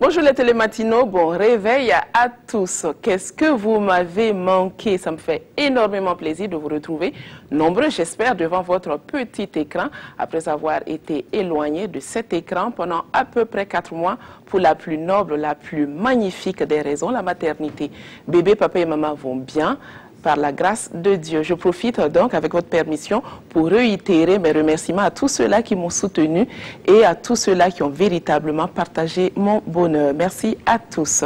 Bonjour les télématinaux, bon réveil à tous. Qu'est-ce que vous m'avez manqué? Ça me fait énormément plaisir de vous retrouver nombreux, j'espère, devant votre petit écran après avoir été éloigné de cet écran pendant à peu près 4 mois pour la plus noble, la plus magnifique des raisons, la maternité. Bébé, papa et maman vont bien. Par la grâce de Dieu. Je profite donc, avec votre permission, pour réitérer mes remerciements à tous ceux-là qui m'ont soutenu et à tous ceux-là qui ont véritablement partagé mon bonheur. Merci à tous.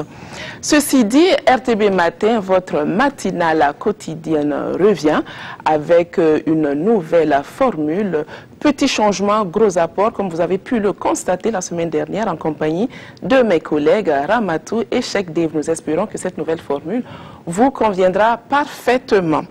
Ceci dit, RTB Matin, votre matinale quotidienne revient avec une nouvelle formule. Petit changement, gros apport, comme vous avez pu le constater la semaine dernière en compagnie de mes collègues Ramatou et Cheikh Dave. Nous espérons que cette nouvelle formule vous conviendra parfaitement.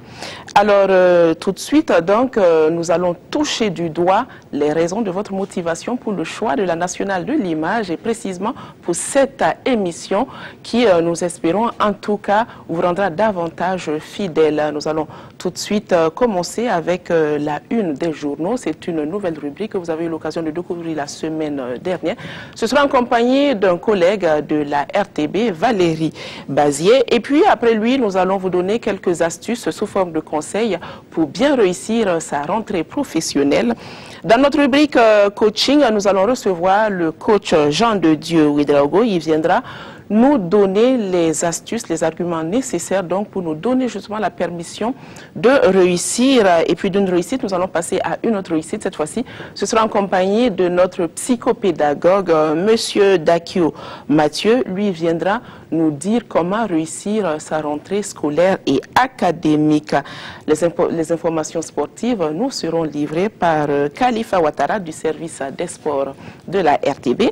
Alors, tout de suite, donc, nous allons toucher du doigt les raisons de votre motivation pour le choix de la nationale de l'image et précisément pour cette émission qui, nous espérons, en tout cas, vous rendra davantage fidèle. Nous allons tout de suite commencer avec la une des journaux. C'est une nouvelle rubrique que vous avez eu l'occasion de découvrir la semaine dernière. Ce sera en compagnie d'un collègue de la RTB, Valérie Bazier. Et puis, après lui, nous allons vous donner quelques astuces sous forme de conseils pour bien réussir sa rentrée professionnelle. Dans notre rubrique coaching, nous allons recevoir le coach Jean de Dieu Ouedraogo. Il viendra nous donner les astuces, les arguments nécessaires donc pour nous donner justement la permission de réussir. Et puis d'une réussite, nous allons passer à une autre réussite. Cette fois-ci, ce sera en compagnie de notre psychopédagogue, Monsieur Dakio Mathieu. Lui viendra nous dire comment réussir sa rentrée scolaire et académique. Les informations sportives nous seront livrées par Khalifa Ouattara du service des sports de la RTB.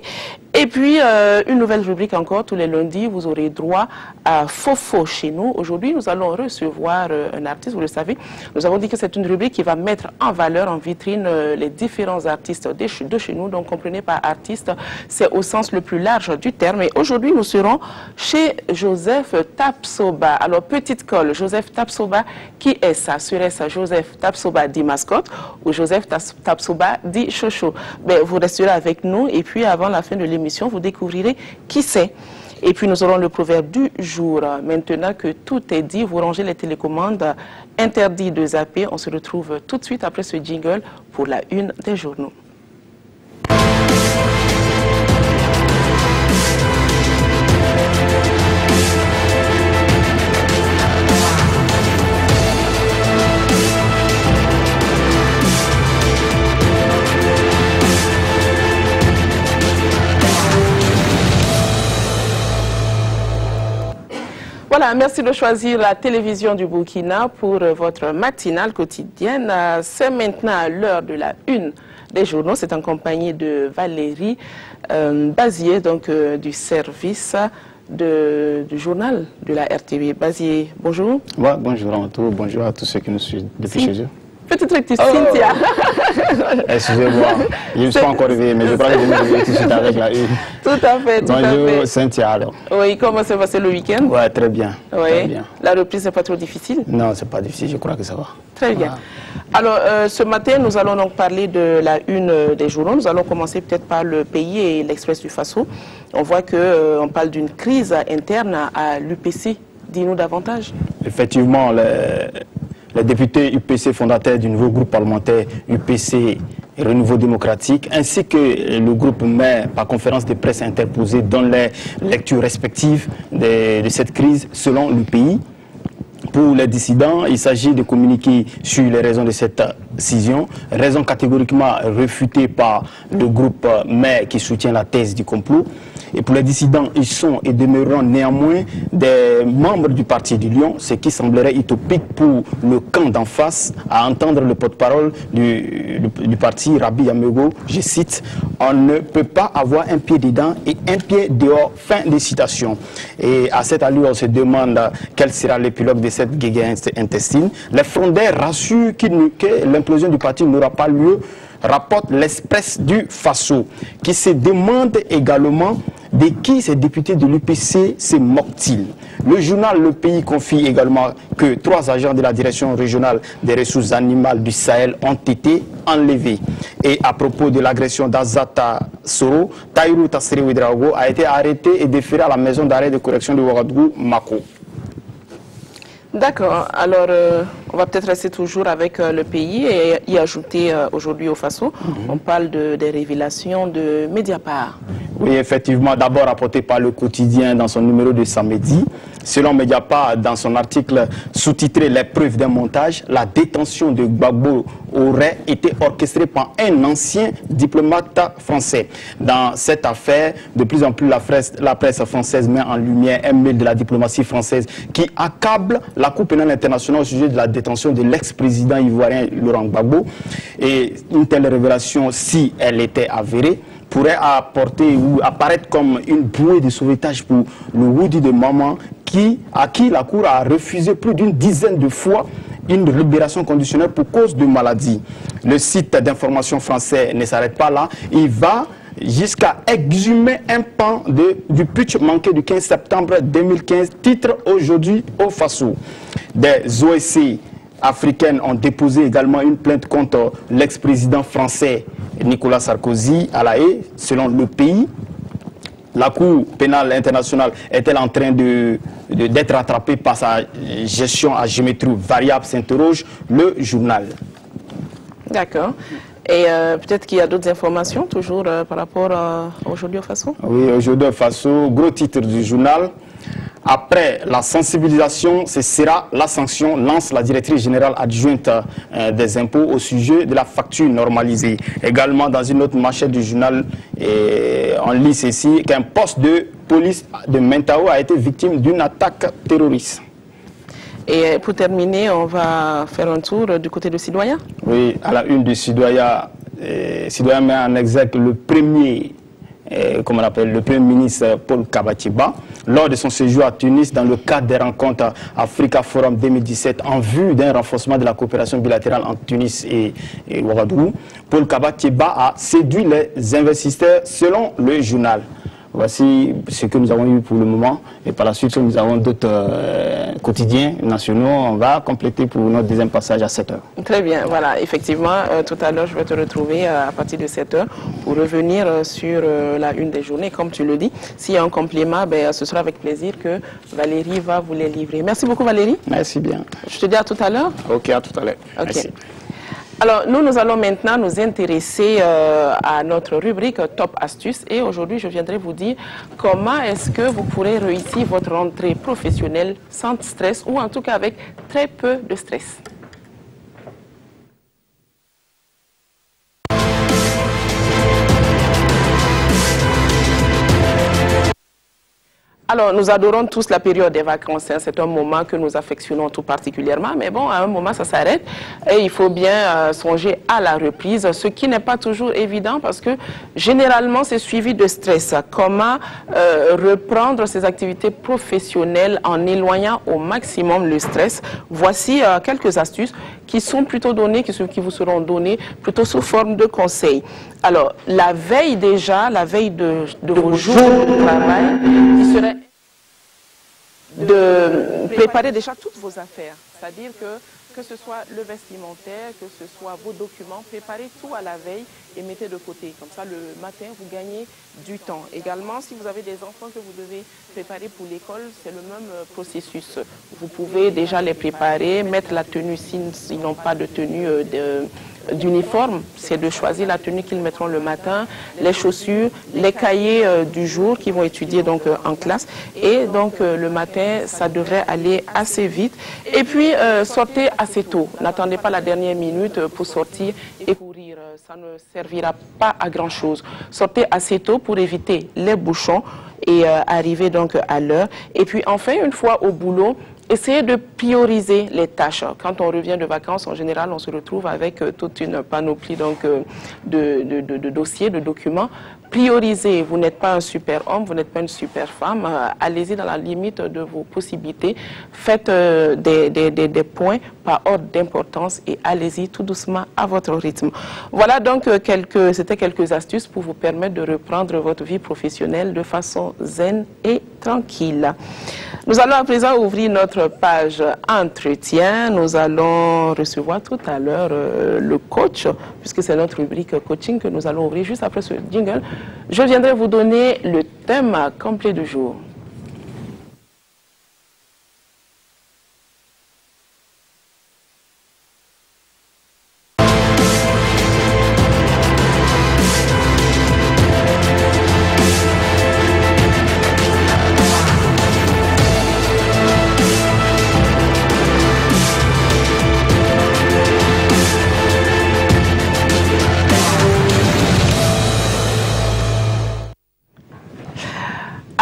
Et puis, une nouvelle rubrique encore, tous les lundis, vous aurez droit à Fofo chez nous. Aujourd'hui, nous allons recevoir un artiste, vous le savez. Nous avons dit que c'est une rubrique qui va mettre en valeur, en vitrine, les différents artistes de chez nous. Donc, comprenez par artiste, c'est au sens le plus large du terme. Et aujourd'hui, nous serons chez Joseph Tapsoba. Alors, petite colle, Joseph Tapsoba, qui est ça? Serait-ce Joseph Tapsoba dit mascotte ou Joseph Tapsoba dit chocho? Ben, vous resterez avec nous et puis avant la fin de l'émission, vous découvrirez qui c'est. Et puis nous aurons le proverbe du jour. Maintenant que tout est dit, vous rangez les télécommandes. Interdit de zapper. On se retrouve tout de suite après ce jingle pour la une des journaux. Voilà, merci de choisir la télévision du Burkina pour votre matinale quotidienne. C'est maintenant l'heure de la une des journaux. C'est en compagnie de Valérie Bazier, donc du service du journal de la RTB. Bazier, bonjour. Ouais, bonjour à tous, bonjour à tous ceux qui nous suivent depuis chez eux. Petite rectification, Cynthia. Excusez-moi, je ne me suis pas encore réveillé, mais je crois que je me réveille tout de suite avec la une. Tout à fait, tout à fait. Bonjour Cynthia alors. Oui, comment s'est passé le week-end? Ouais, très bien. Oui. Très bien. La reprise n'est pas trop difficile? Non, c'est pas difficile, je crois que ça va. Très bien. Alors, ce matin, nous allons donc parler de la une des journaux. Nous allons commencer peut-être par le pays et l'Express du Faso. On voit qu'on parle d'une crise interne à l'UPC. Dis-nous davantage. Effectivement, les députés UPC fondateurs du nouveau groupe parlementaire UPC Renouveau démocratique, ainsi que le groupe maire par conférence de presse interposée dans les lectures respectives de cette crise selon le pays. Pour les dissidents, il s'agit de communiquer sur les raisons de cette scission, raison catégoriquement réfutée par le groupe maire qui soutient la thèse du complot. Et pour les dissidents, ils sont et demeureront néanmoins des membres du Parti du Lion, ce qui semblerait utopique pour le camp d'en face, à entendre le porte-parole du parti, Rabi Yamego, je cite, « On ne peut pas avoir un pied dedans et un pied dehors », fin de citation. Et à cette allure, on se demande quel sera l'épilogue de cette guerre intestine. Les frondaires rassurent que l'implosion du parti n'aura pas lieu, rapporte l'Express du Faso, qui se demande également De qui ces députés de l'UPC se moquent-ils? Le journal Le Pays confie également que 3 agents de la direction régionale des ressources animales du Sahel ont été enlevés. Et à propos de l'agression d'Azata Soro, Taïrou Tasseri Ouedraogo a été arrêté et déféré à la maison d'arrêt de correction de Ouagadougou, Mako. D'accord, alors on va peut-être rester toujours avec le pays et y ajouter aujourd'hui au Faso. On parle des révélations de Mediapart. Oui, effectivement, d'abord rapporté par le quotidien dans son numéro de samedi. Selon Mediapart, dans son article sous-titré « Les preuves d'un montage », la détention de Gbagbo aurait été orchestrée par un ancien diplomate français. Dans cette affaire, de plus en plus la presse française met en lumière un mail de la diplomatie française qui accable la Cour pénale internationale au sujet de la détention de l'ex-président ivoirien Laurent Gbagbo. Et une telle révélation, si elle était avérée, pourrait apporter ou apparaître comme une bouée de sauvetage pour le Woody de Maman à qui la Cour a refusé plus d'une dizaine de fois une libération conditionnelle pour cause de maladie. Le site d'information français ne s'arrête pas là, il va jusqu'à exhumer un pan du putsch manqué du 15 septembre 2015, titre aujourd'hui au Faso. Des OSC africaines ont déposé également une plainte contre l'ex-président français Nicolas Sarkozy à La Haye, selon Le Pays. La Cour pénale internationale est-elle en train d'être rattrapée par sa gestion à géométrie variable, s'interroge le journal. D'accord. Et peut-être qu'il y a d'autres informations toujours par rapport aujourd'hui au Faso? Oui, aujourd'hui au Faso, gros titre du journal. Après la sensibilisation, ce sera la sanction, lance la directrice générale adjointe des impôts au sujet de la facture normalisée. Également, dans une autre manchette du journal, on lit ceci, qu'un poste de police de Mentao a été victime d'une attaque terroriste. Et pour terminer, on va faire un tour du côté de Sidoya. Oui, à la une de Sidoya, Sidoya met en exergue le premier... comme on appelle, le Premier ministre Paul Kabatiba, lors de son séjour à Tunis dans le cadre des rencontres Africa Forum 2017 en vue d'un renforcement de la coopération bilatérale entre Tunis et Ouagadougou. Paul Kabatiba a séduit les investisseurs selon le journal. Voici ce que nous avons eu pour le moment. Et par la suite, nous avons d'autres quotidiens nationaux. On va compléter pour notre deuxième passage à 7 h. Très bien, voilà. Effectivement, tout à l'heure, je vais te retrouver à partir de 7 h pour revenir sur la une des journées. Comme tu le dis, s'il y a un complément, ce sera avec plaisir que Valérie va vous les livrer. Merci beaucoup, Valérie. Merci bien. Je te dis à tout à l'heure. Ok, à tout à l'heure. Okay. Merci. Alors, nous allons maintenant nous intéresser à notre rubrique Top Astuces. Et aujourd'hui, je viendrai vous dire comment est-ce que vous pourrez réussir votre rentrée professionnelle sans stress ou en tout cas avec très peu de stress. Alors, nous adorons tous la période des vacances. Hein. C'est un moment que nous affectionnons tout particulièrement. Mais bon, à un moment, ça s'arrête. Et il faut bien songer à la reprise, ce qui n'est pas toujours évident parce que généralement, c'est suivi de stress. Comment reprendre ses activités professionnelles en éloignant au maximum le stress? Voici quelques astuces qui sont plutôt données, qui vous seront données plutôt sous forme de conseils. Alors, la veille déjà, la veille de vos jours de travail, il serait de préparer déjà toutes vos affaires. C'est-à-dire que ce soit le vestimentaire, que ce soit vos documents, préparez tout à la veille et mettez de côté. Comme ça, le matin, vous gagnez du temps. Également, si vous avez des enfants que vous devez préparer pour l'école, c'est le même processus. Vous pouvez déjà les préparer, mettre la tenue s'ils n'ont pas de tenue d'uniforme, c'est de choisir la tenue qu'ils mettront le matin, les chaussures, les cahiers du jour qu'ils vont étudier donc en classe. Et donc le matin, ça devrait aller assez vite. Et puis sortez assez tôt. N'attendez pas la dernière minute pour sortir et courir. Ça ne servira pas à grand chose. Sortez assez tôt pour éviter les bouchons et arriver donc à l'heure. Et puis enfin, une fois au boulot, essayez de prioriser les tâches. Quand on revient de vacances, en général, on se retrouve avec toute une panoplie donc, de dossiers, de documents. priorisez, vous n'êtes pas un super homme, vous n'êtes pas une super femme, allez-y dans la limite de vos possibilités, faites des points par ordre d'importance et allez-y tout doucement à votre rythme. Voilà donc c'était quelques astuces pour vous permettre de reprendre votre vie professionnelle de façon zen et tranquille. Nous allons à présent ouvrir notre page entretien. Nous allons recevoir tout à l'heure le coach, puisque c'est notre rubrique coaching que nous allons ouvrir juste après ce jingle. Je viendrai vous donner le thème complet du jour.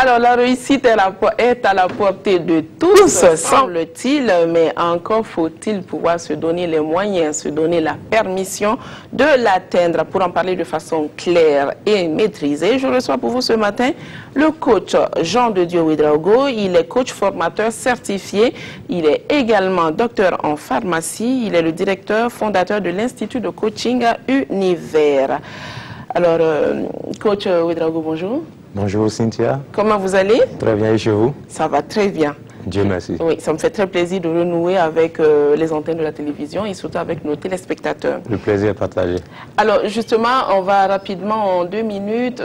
Alors, la réussite est à la portée de tous, semble-t-il, mais encore faut-il pouvoir se donner les moyens, se donner la permission de l'atteindre. Pour en parler de façon claire et maîtrisée, je reçois pour vous ce matin le coach Jean de Dieu Ouedraogo. Il est coach formateur certifié. Il est également docteur en pharmacie. Il est le directeur fondateur de l'Institut de coaching Univers. Alors, coach Ouedraogo, bonjour. Bonjour Cynthia. Comment vous allez? Très bien, et chez vous? Ça va très bien. Dieu merci. Oui, ça me fait très plaisir de renouer avec les antennes de la télévision et surtout avec nos téléspectateurs. Le plaisir est partagé. Alors justement, on va rapidement en 2 minutes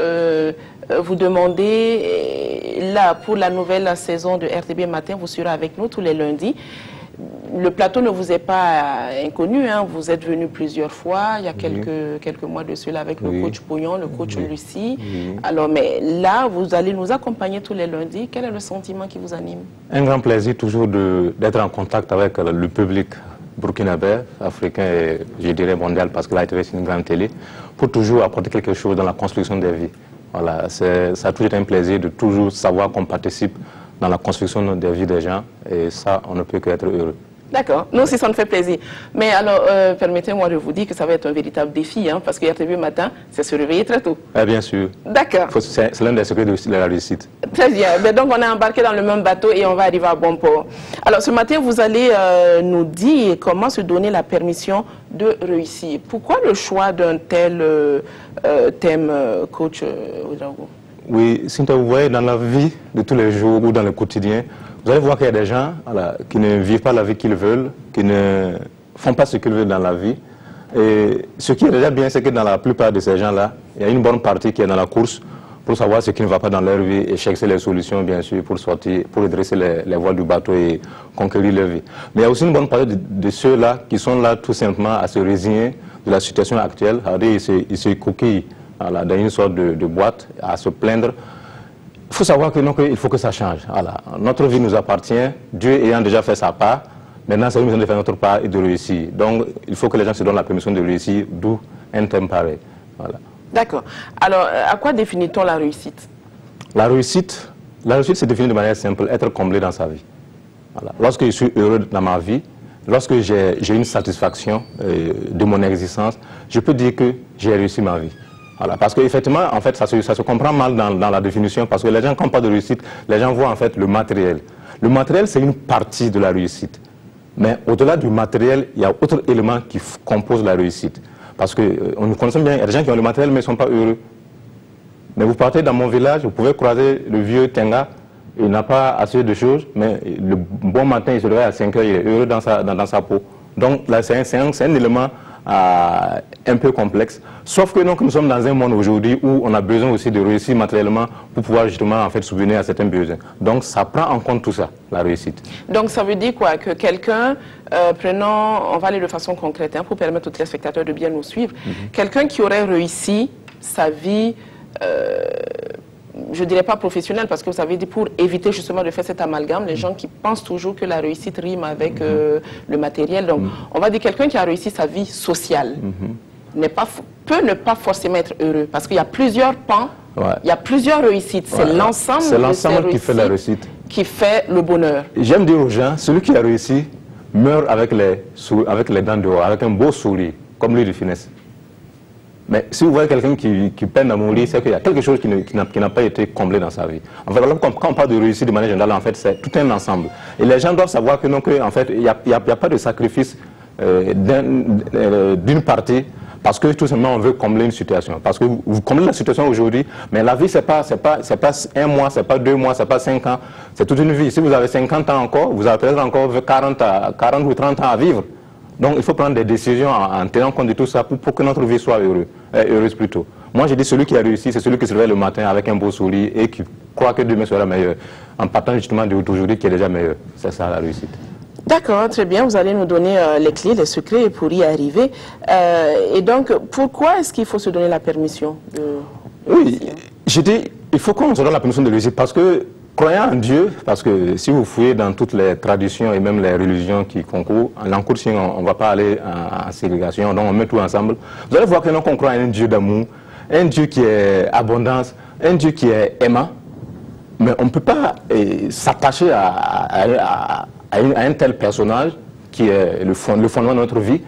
vous demander, là pour la nouvelle saison de RTB Matin, vous serez avec nous tous les lundis. Le plateau ne vous est pas inconnu, hein. Vous êtes venu plusieurs fois, il y a quelques mois de cela avec le coach Pouillon, le coach Lucie. Alors, mais là, vous allez nous accompagner tous les lundis. Quel est le sentiment qui vous anime? Un grand plaisir toujours d'être en contact avec le public burkinabé, africain et je dirais mondial, parce que la TV c'est une grande télé, pour toujours apporter quelque chose dans la construction des vies. Voilà, ça a toujours été un plaisir de toujours savoir qu'on participe dans la construction des vies des gens, et ça, on ne peut qu'être heureux. D'accord, nous aussi ça nous fait plaisir. Mais alors, permettez-moi de vous dire que ça va être un véritable défi, hein, parce que RTB Matin, c'est se réveiller très tôt. Bien sûr. D'accord. C'est l'un des secrets de la réussite. Très bien, mais donc on est embarqué dans le même bateau et on va arriver à bon port. Alors ce matin, vous allez nous dire comment se donner la permission de réussir. Pourquoi le choix d'un tel thème, coach Ouedraogo? Oui, Cynthia, vous voyez, dans la vie de tous les jours ou dans le quotidien, vous allez voir qu'il y a des gens qui ne vivent pas la vie qu'ils veulent, qui ne font pas ce qu'ils veulent dans la vie. Et ce qui est déjà bien, c'est que dans la plupart de ces gens-là, il y a une bonne partie qui est dans la course pour savoir ce qui ne va pas dans leur vie et chercher les solutions, bien sûr, pour sortir, pour redresser les voiles du bateau et conquérir leur vie. Mais il y a aussi une bonne partie de ceux-là qui sont là tout simplement à se résigner de la situation actuelle. Ils se coquillent dans une sorte de boîte, à se plaindre. Il faut savoir que non, il faut que ça change. Voilà. Notre vie nous appartient, Dieu ayant déjà fait sa part, maintenant c'est nous de faire notre part et de réussir. Donc il faut que les gens se donnent la permission de réussir, d'où un thème pareil. Voilà. D'accord. Alors, à quoi définit-on la réussite? La réussite c'est défini de manière simple, être comblé dans sa vie. Voilà. Lorsque je suis heureux dans ma vie, lorsque j'ai une satisfaction de mon existence, je peux dire que j'ai réussi ma vie. Voilà, parce qu'effectivement, en fait, ça se comprend mal dans la définition, parce que les gens, quand on parle de réussite, les gens voient en fait le matériel. Le matériel, c'est une partie de la réussite. Mais au-delà du matériel, il y a d'autres éléments qui composent la réussite. Parce que nous connaissons bien, il y a des gens qui ont le matériel, mais ils ne sont pas heureux. Mais vous partez dans mon village, vous pouvez croiser le vieux Tenga, il n'a pas assez de choses, mais le bon matin, il se réveille à 5 heures, il est heureux dans sa peau. Donc là, c'est un élément un peu complexe. Sauf que donc, nous sommes dans un monde aujourd'hui où on a besoin aussi de réussir matériellement pour pouvoir justement en fait subvenir à certains besoins. Donc ça prend en compte tout ça, la réussite. Donc ça veut dire quoi? Que quelqu'un, on va aller de façon concrète, hein, pour permettre aux téléspectateurs de bien nous suivre, quelqu'un qui aurait réussi sa vie, je ne dirais pas professionnelle, parce que vous avez dit, pour éviter justement de faire cet amalgame, les gens qui pensent toujours que la réussite rime avec le matériel. Donc, on va dire quelqu'un qui a réussi sa vie sociale peut ne pas forcément être heureux, parce qu'il y a plusieurs pans, il y a plusieurs réussites. C'est l'ensemble qui fait la réussite, qui fait le bonheur. J'aime dire aux gens, celui qui a réussi meurt avec les dents dehors, avec un beau sourire, comme lui de finesse. Mais si vous voyez quelqu'un qui peine à mourir, c'est qu'il y a quelque chose qui n'a pas été comblé dans sa vie. En fait, quand on parle de réussite de manière générale, en fait, c'est tout un ensemble. Et les gens doivent savoir que non, en fait, il n'y a pas de sacrifice d'une partie, parce que tout simplement on veut combler une situation. Parce que vous comblez la situation aujourd'hui, mais la vie c'est pas un mois, c'est pas 2 mois, c'est pas 5 ans, c'est toute une vie. Si vous avez 50 ans encore, vous avez peut-être encore 40 ou 30 ans à vivre. Donc il faut prendre des décisions en tenant compte de tout ça pour que notre vie soit heureuse plutôt. Moi j'ai dit celui qui a réussi, c'est celui qui se réveille le matin avec un beau sourire et qui croit que demain sera meilleur, en partant justement d'aujourd'hui qui est déjà meilleur. C'est ça la réussite. D'accord, très bien. Vous allez nous donner les clés, les secrets pour y arriver. Et donc, pourquoi est-ce qu'il faut se donner la permission de... Oui, j'ai dit, il faut qu'on se donne la permission de réussir parce que, croyant en Dieu, parce que si vous fouillez dans toutes les traditions et même les religions qui concourent, en l'encouragement, on ne va pas aller en ségrégation, donc on met tout ensemble. Vous allez voir que qu'on croit en un Dieu d'amour, un Dieu qui est abondance, un Dieu qui est aimant, mais on ne peut pas s'attacher à un tel personnage qui est le fondement de notre vie,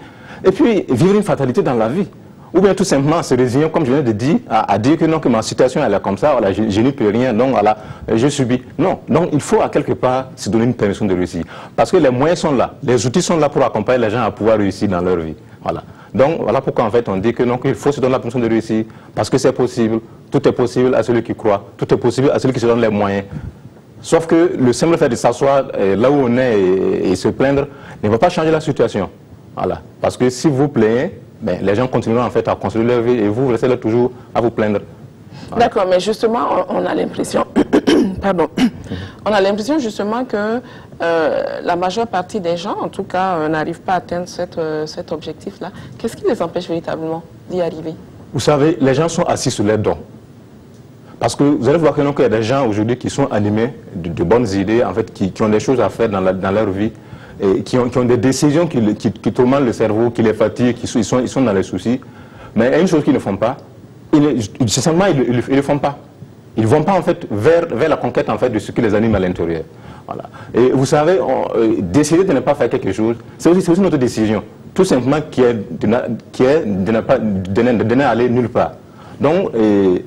et puis vivre une fatalité dans la vie. Ou bien tout simplement se résigner, comme je viens de dire, à dire que non, que ma situation elle est comme ça, voilà, je n'y peux rien, donc voilà, je subis. Non, donc il faut à quelque part se donner une permission de réussir. Parce que les moyens sont là, les outils sont là pour accompagner les gens à pouvoir réussir dans leur vie. Voilà. Donc voilà pourquoi en fait on dit que non, qu'il faut se donner la permission de réussir, parce que c'est possible, tout est possible à celui qui croit, tout est possible à celui qui se donne les moyens. Sauf que le simple fait de s'asseoir là où on est et se plaindre ne va pas changer la situation. Voilà. Parce que si vous plaignez, ben, les gens continueront en fait à construire leur vie et vous restez là toujours à vous plaindre. Voilà. D'accord, mais justement, on a l'impression, pardon, on a l'impression justement que la majeure partie des gens, en tout cas, n'arrivent pas à atteindre cet objectif-là. Qu'est-ce qui les empêche véritablement d'y arriver? Vous savez, les gens sont assis sur leurs dons. Parce que vous allez voir qu'il y a des gens aujourd'hui qui sont animés de bonnes idées, en fait, qui ont des choses à faire dans leur vie, et qui ont des décisions qui tourmentent le cerveau, qui les fatiguent, ils sont dans les soucis. Mais il y a une chose qu'ils ne font pas, simplement ils ne le font pas. Ils ne vont pas en fait vers la conquête en fait de ce qui les anime à l'intérieur. Voilà. Et vous savez, décider de ne pas faire quelque chose, c'est aussi notre décision, tout simplement qui est de n'aller nulle part. Donc, et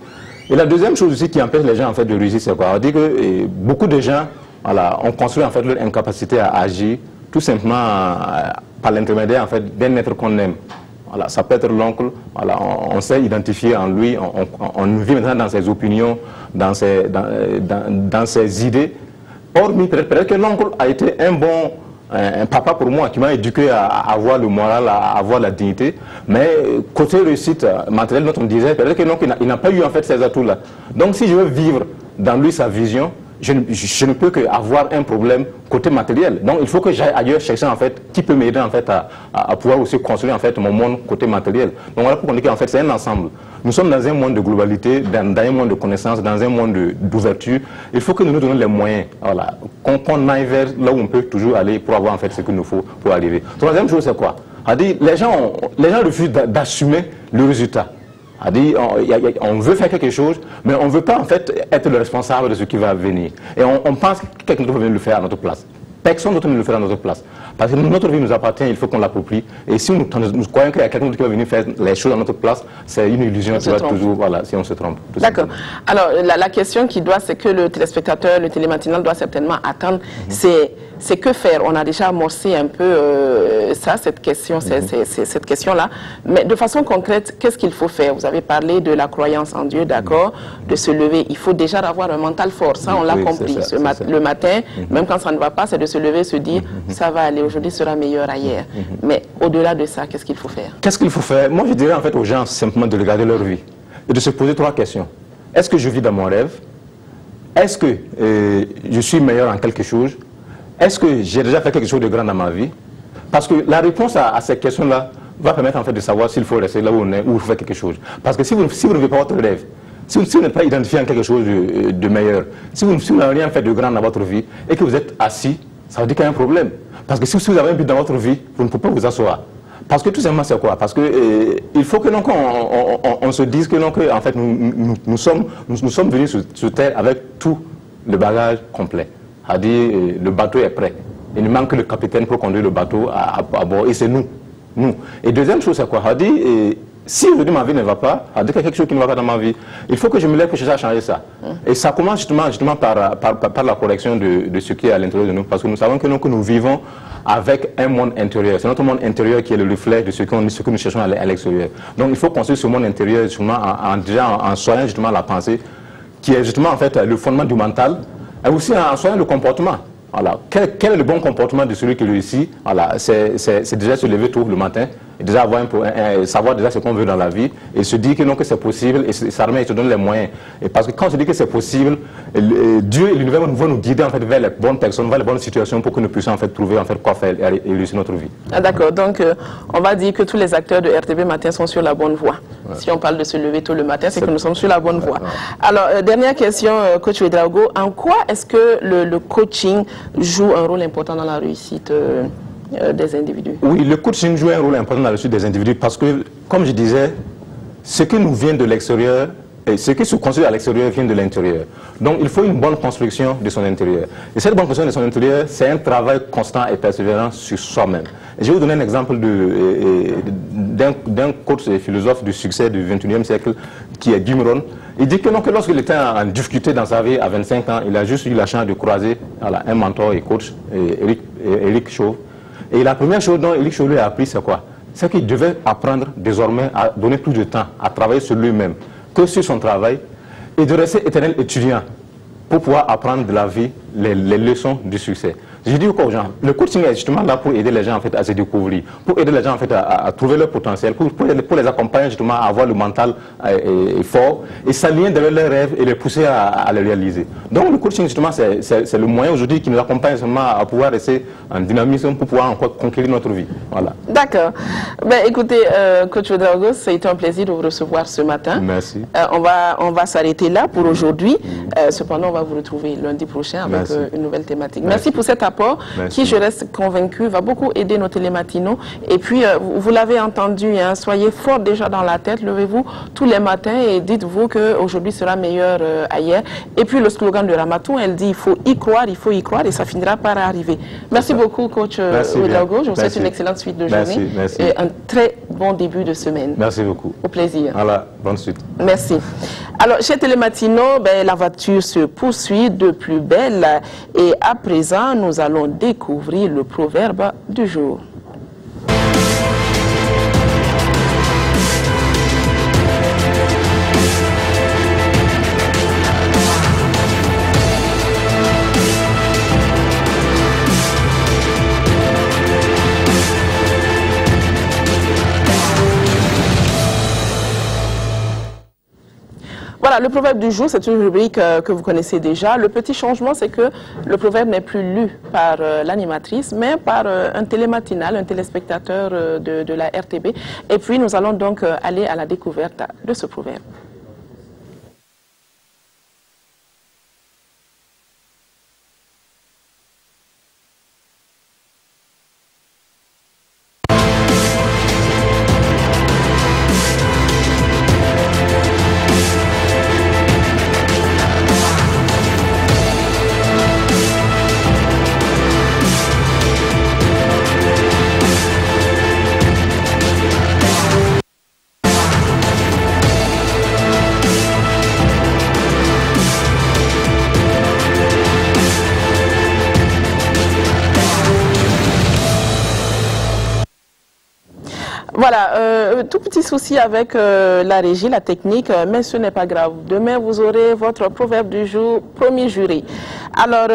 la deuxième chose aussi qui empêche les gens en fait de réussir, c'est quoi? On dit que beaucoup de gens, voilà, ont construit en fait leur incapacité à agir, tout simplement par l'intermédiaire en fait d'un être qu'on aime. Voilà, ça peut être l'oncle, voilà, on sait identifier en lui, on vit maintenant dans ses opinions, dans ses idées. Hormis peut-être que l'oncle a été un papa pour moi qui m'a éduqué à avoir le moral, à avoir la dignité. Mais côté réussite matérielle, dont on disait, peut-être que l'oncle il n'a pas eu en fait ces atouts-là. Donc si je veux vivre dans lui sa vision, je ne peux qu'avoir un problème côté matériel. Donc il faut que j'aille ailleurs chercher en fait qui peut m'aider en fait à pouvoir aussi construire en fait mon monde côté matériel. Donc voilà pourquoi on dit qu'en fait c'est un ensemble. Nous sommes dans un monde de globalité, dans un monde de connaissances, dans un monde d'ouverture. Il faut que nous nous donnions les moyens, voilà, qu'on aille vers là où on peut toujours aller pour avoir en fait ce qu'il nous faut pour arriver. Troisième chose c'est quoi? Les gens refusent d'assumer le résultat. On veut faire quelque chose, mais on ne veut pas en fait être le responsable de ce qui va venir. Et on pense que quelqu'un d'autre va venir le faire à notre place. Personne d'autre ne le fera à notre place. Parce que notre vie nous appartient, il faut qu'on l'approprie. Et si nous croyons qu'il y a quelqu'un d'autre qui va venir faire les choses à notre place, c'est une illusion qui va toujours, voilà, si on se trompe. D'accord. Alors, la question qui doit, c'est que le téléspectateur, le télématinal doit certainement attendre, c'est que faire? On a déjà amorcé un peu cette question-là. Mais de façon concrète, qu'est-ce qu'il faut faire? Vous avez parlé de la croyance en Dieu, d'accord, de se lever. Il faut déjà avoir un mental fort, ça on l'a compris. Le matin, même quand ça ne va pas, c'est de se lever, se dire, ça va aller, aujourd'hui sera meilleur ailleurs. Mais au-delà de ça, qu'est-ce qu'il faut faire? Qu'est-ce qu'il faut faire? Moi je dirais en fait aux gens simplement de regarder leur vie et de se poser 3 questions. Est-ce que je vis dans mon rêve? Est-ce que je suis meilleur en quelque chose? Est-ce que j'ai déjà fait quelque chose de grand dans ma vie? Parce que la réponse à ces questions-là va permettre en fait de savoir s'il faut rester là où on est ou faire quelque chose. Parce que si vous ne vivez pas votre rêve, si vous n'êtes pas identifié en quelque chose de meilleur, si vous n'avez rien fait de grand dans votre vie et que vous êtes assis, ça veut dire qu'il y a un problème. Parce que si vous avez un but dans votre vie, vous ne pouvez pas vous asseoir. Parce que tout simplement c'est quoi? Parce que il faut que on se dise que non, que en fait nous sommes venus sur terre avec tout le bagage complet. C'est-à-dire le bateau est prêt. Il ne manque que le capitaine pour conduire le bateau à bord et c'est nous. Et deuxième chose c'est quoi? C'est-à-dire si aujourd'hui ma vie ne va pas, il y a quelque chose qui ne va pas dans ma vie, il faut que je me lève pour chercher à changer ça. Et ça commence justement par la correction de ce qui est à l'intérieur de nous, parce que nous savons que nous vivons avec un monde intérieur. C'est notre monde intérieur qui est le reflet de ce que nous cherchons à l'extérieur. Donc il faut construire ce monde intérieur justement en soignant justement la pensée, qui est justement en fait le fondement du mental, et aussi en soignant le comportement. Voilà. Quel est le bon comportement de celui qui réussit? Voilà. C'est déjà se lever tôt le matin, et déjà savoir déjà ce qu'on veut dans la vie, et se dire que non, que c'est possible, et s'armer et se donner les moyens. Et parce que quand on se dit que c'est possible, Dieu et l'univers vont nous guider en fait vers les bonnes personnes, vers les bonnes situations pour que nous puissions en fait trouver en fait quoi faire et réussir notre vie. Ah, d'accord. Donc on va dire que tous les acteurs de RTB Matin sont sur la bonne voie. Ouais. Si on parle de se lever tôt le matin, c'est que nous sommes sur la bonne voie. Alors dernière question, coach Ouedraogo, en quoi est-ce que le coaching joue un rôle important dans la réussite des individus? Oui, le coaching joue un rôle important dans la réussite des individus parce que, comme je disais, ce qui nous vient de l'extérieur et ce qui se construit à l'extérieur vient de l'intérieur. Donc il faut une bonne construction de son intérieur. Et cette bonne construction de son intérieur, c'est un travail constant et persévérant sur soi-même. Je vais vous donner un exemple d'un coach et philosophe du succès du 21e siècle qui est Jim Rohn. Il dit que lorsqu'il était en difficulté dans sa vie à 25 ans, il a juste eu la chance de croiser un mentor et coach, Eric Shaw. Et la première chose dont Eric Shaw lui a appris, c'est quoi? C'est qu'il devait apprendre désormais à donner plus de temps, à travailler sur lui-même que sur son travail, et de rester éternel étudiant pour pouvoir apprendre de la vie les leçons du succès. Je dis aux gens, le coaching est justement là pour aider les gens en fait à se découvrir, pour aider les gens en fait à trouver leur potentiel, pour les accompagner justement à avoir le mental fort et s'aligner derrière leurs rêves et les pousser à les réaliser. Donc le coaching justement c'est le moyen aujourd'hui qui nous accompagne justement à pouvoir rester en dynamisme pour pouvoir encore conquérir notre vie. Voilà. D'accord. Ben, écoutez, coach Ouedraogo, ça a été un plaisir de vous recevoir ce matin. Merci. On va s'arrêter là pour aujourd'hui. Cependant, on va vous retrouver lundi prochain avec une nouvelle thématique. Merci pour cet apport qui, je reste convaincu, va beaucoup aider nos télématinaux. Et puis, vous l'avez entendu, hein, soyez fort déjà dans la tête, levez-vous tous les matins et dites-vous qu'aujourd'hui sera meilleur ailleurs. Et puis, le slogan de Ramatou, elle dit, il faut y croire et ça finira par arriver. Merci beaucoup, coach Ouedraogo. Je vous souhaite une excellente suite de journée et un très bon début de semaine. Merci beaucoup. Au plaisir. Voilà, bonne suite. Merci. Alors, chez Télématinaux, la voiture se poursuit de plus belle et à présent, nous allons découvrir le proverbe du jour. Voilà, le proverbe du jour, c'est une rubrique que vous connaissez déjà. Le petit changement, c'est que le proverbe n'est plus lu par l'animatrice, mais par un télématinal, un téléspectateur de la RTB. Et puis, nous allons donc aller à la découverte de ce proverbe. Voilà, tout petit souci avec la régie, la technique, mais ce n'est pas grave. Demain, vous aurez votre proverbe du jour, promis juré. Alors,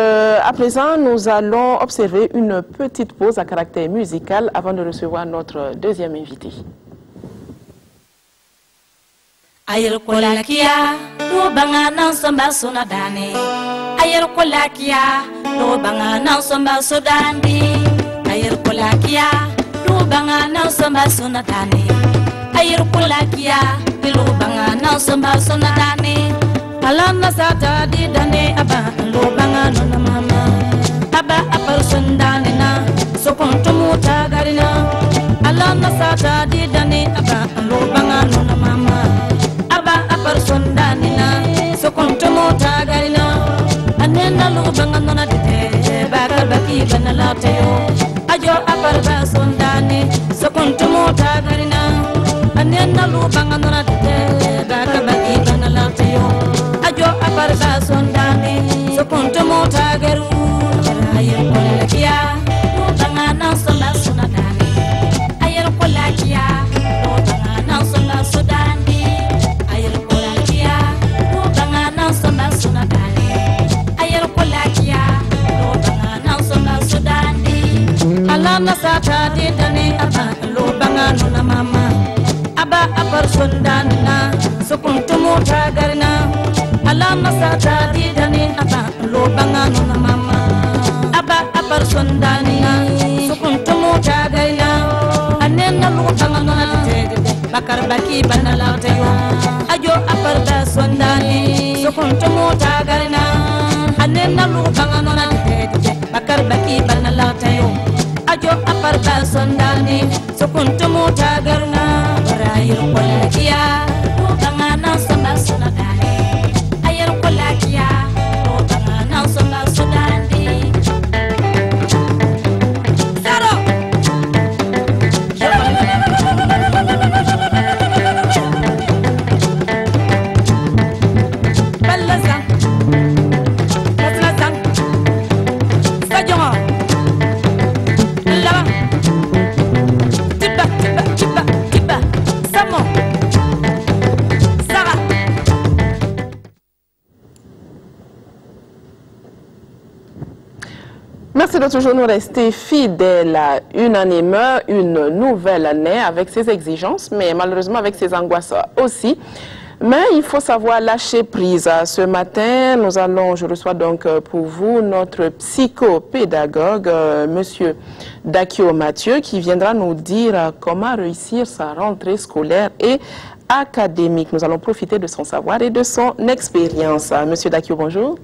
à présent, nous allons observer une petite pause à caractère musical avant de recevoir notre deuxième invité. Ayer kolakia, do bangana samba sonadane. Ayer kolakia, do bangana samba sodandi. Ayer kolakia. Bangana samba sonatane ayir kulakia dilu bangana samba sonatane alana sata di dane aba lo bangana na mama aba apar sondane na sokonto muta garina alana sata di dane aba lo bangana na mama aba apar sondane na sokonto muta garina anena lo bangana na tete bagal baki banalate yo ajo apar ba sondane sokonto mota garina anena lu banganona tete daga bagi banala tayo ajo aparga sondani sokunto motagaru ayel kolakia bangana sonda sonadani ayel kolakia bangana sonda sodani ayel kolakia bangana sonda sonadani ayel kolakia bangana sonda sodani alana sata didani aba lo bangano na mama aba apar sondana sokunto motagarina alama sata didani aba lo bangano na mama aba apar sondani sokunto motagarina anena lo bangano na tete bakar baki banala tayo ajo apar da sondani sokunto motagarina anena lo bangano na tete bakar baki banala tayo ajo apar da sondani sokunto motagarina ayel kolakia bangana sonda sonadani ayel kolakia bangana sonda sonadani zero balaza balaza sajonga la tiba tiba tiba tiba samo Sarah. Merci de toujours nous rester fidèles à unanimement une nouvelle année avec ses exigences, mais malheureusement avec ses angoisses aussi. Mais il faut savoir lâcher prise. Ce matin, je reçois donc pour vous notre psychopédagogue, Monsieur Dakio Mathieu, qui viendra nous dire comment réussir sa rentrée scolaire et académique. Nous allons profiter de son savoir et de son expérience. Monsieur Dakio, bonjour.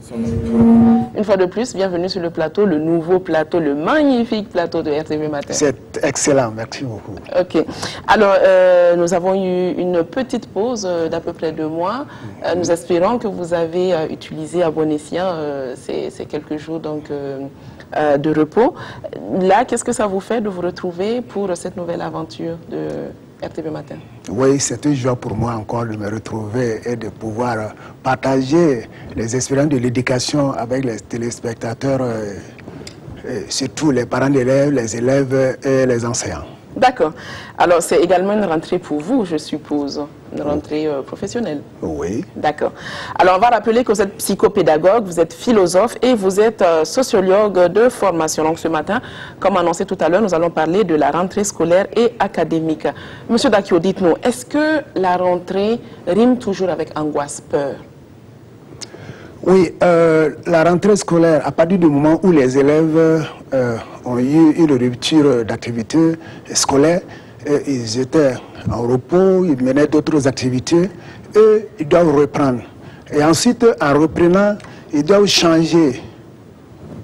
Une fois de plus, bienvenue sur le plateau, le nouveau plateau, le magnifique plateau de RTV Matin. C'est excellent, merci beaucoup. Ok. Alors, nous avons eu une petite pause d'à peu près 2 mois. Nous espérons que vous avez utilisé à bon escient ces quelques jours donc, de repos. Là, qu'est-ce que ça vous fait de vous retrouver pour cette nouvelle aventure de RTV Matin? Oui, c'est une joie pour moi encore de me retrouver et de pouvoir partager les expériences de l'éducation avec les téléspectateurs, surtout les parents d'élèves, les élèves et les enseignants. D'accord. Alors, c'est également une rentrée pour vous, je suppose, une rentrée professionnelle. Oui. D'accord. Alors, on va rappeler que vous êtes psychopédagogue, vous êtes philosophe et vous êtes sociologue de formation. Donc, ce matin, comme annoncé tout à l'heure, nous allons parler de la rentrée scolaire et académique. Monsieur Dakio, dites-nous, est-ce que la rentrée rime toujours avec angoisse, peur? Oui, la rentrée scolaire, à partir du moment où les élèves ont eu une rupture d'activité scolaire, ils étaient en repos, ils menaient d'autres activités et ils doivent reprendre. Et ensuite, en reprenant, ils doivent changer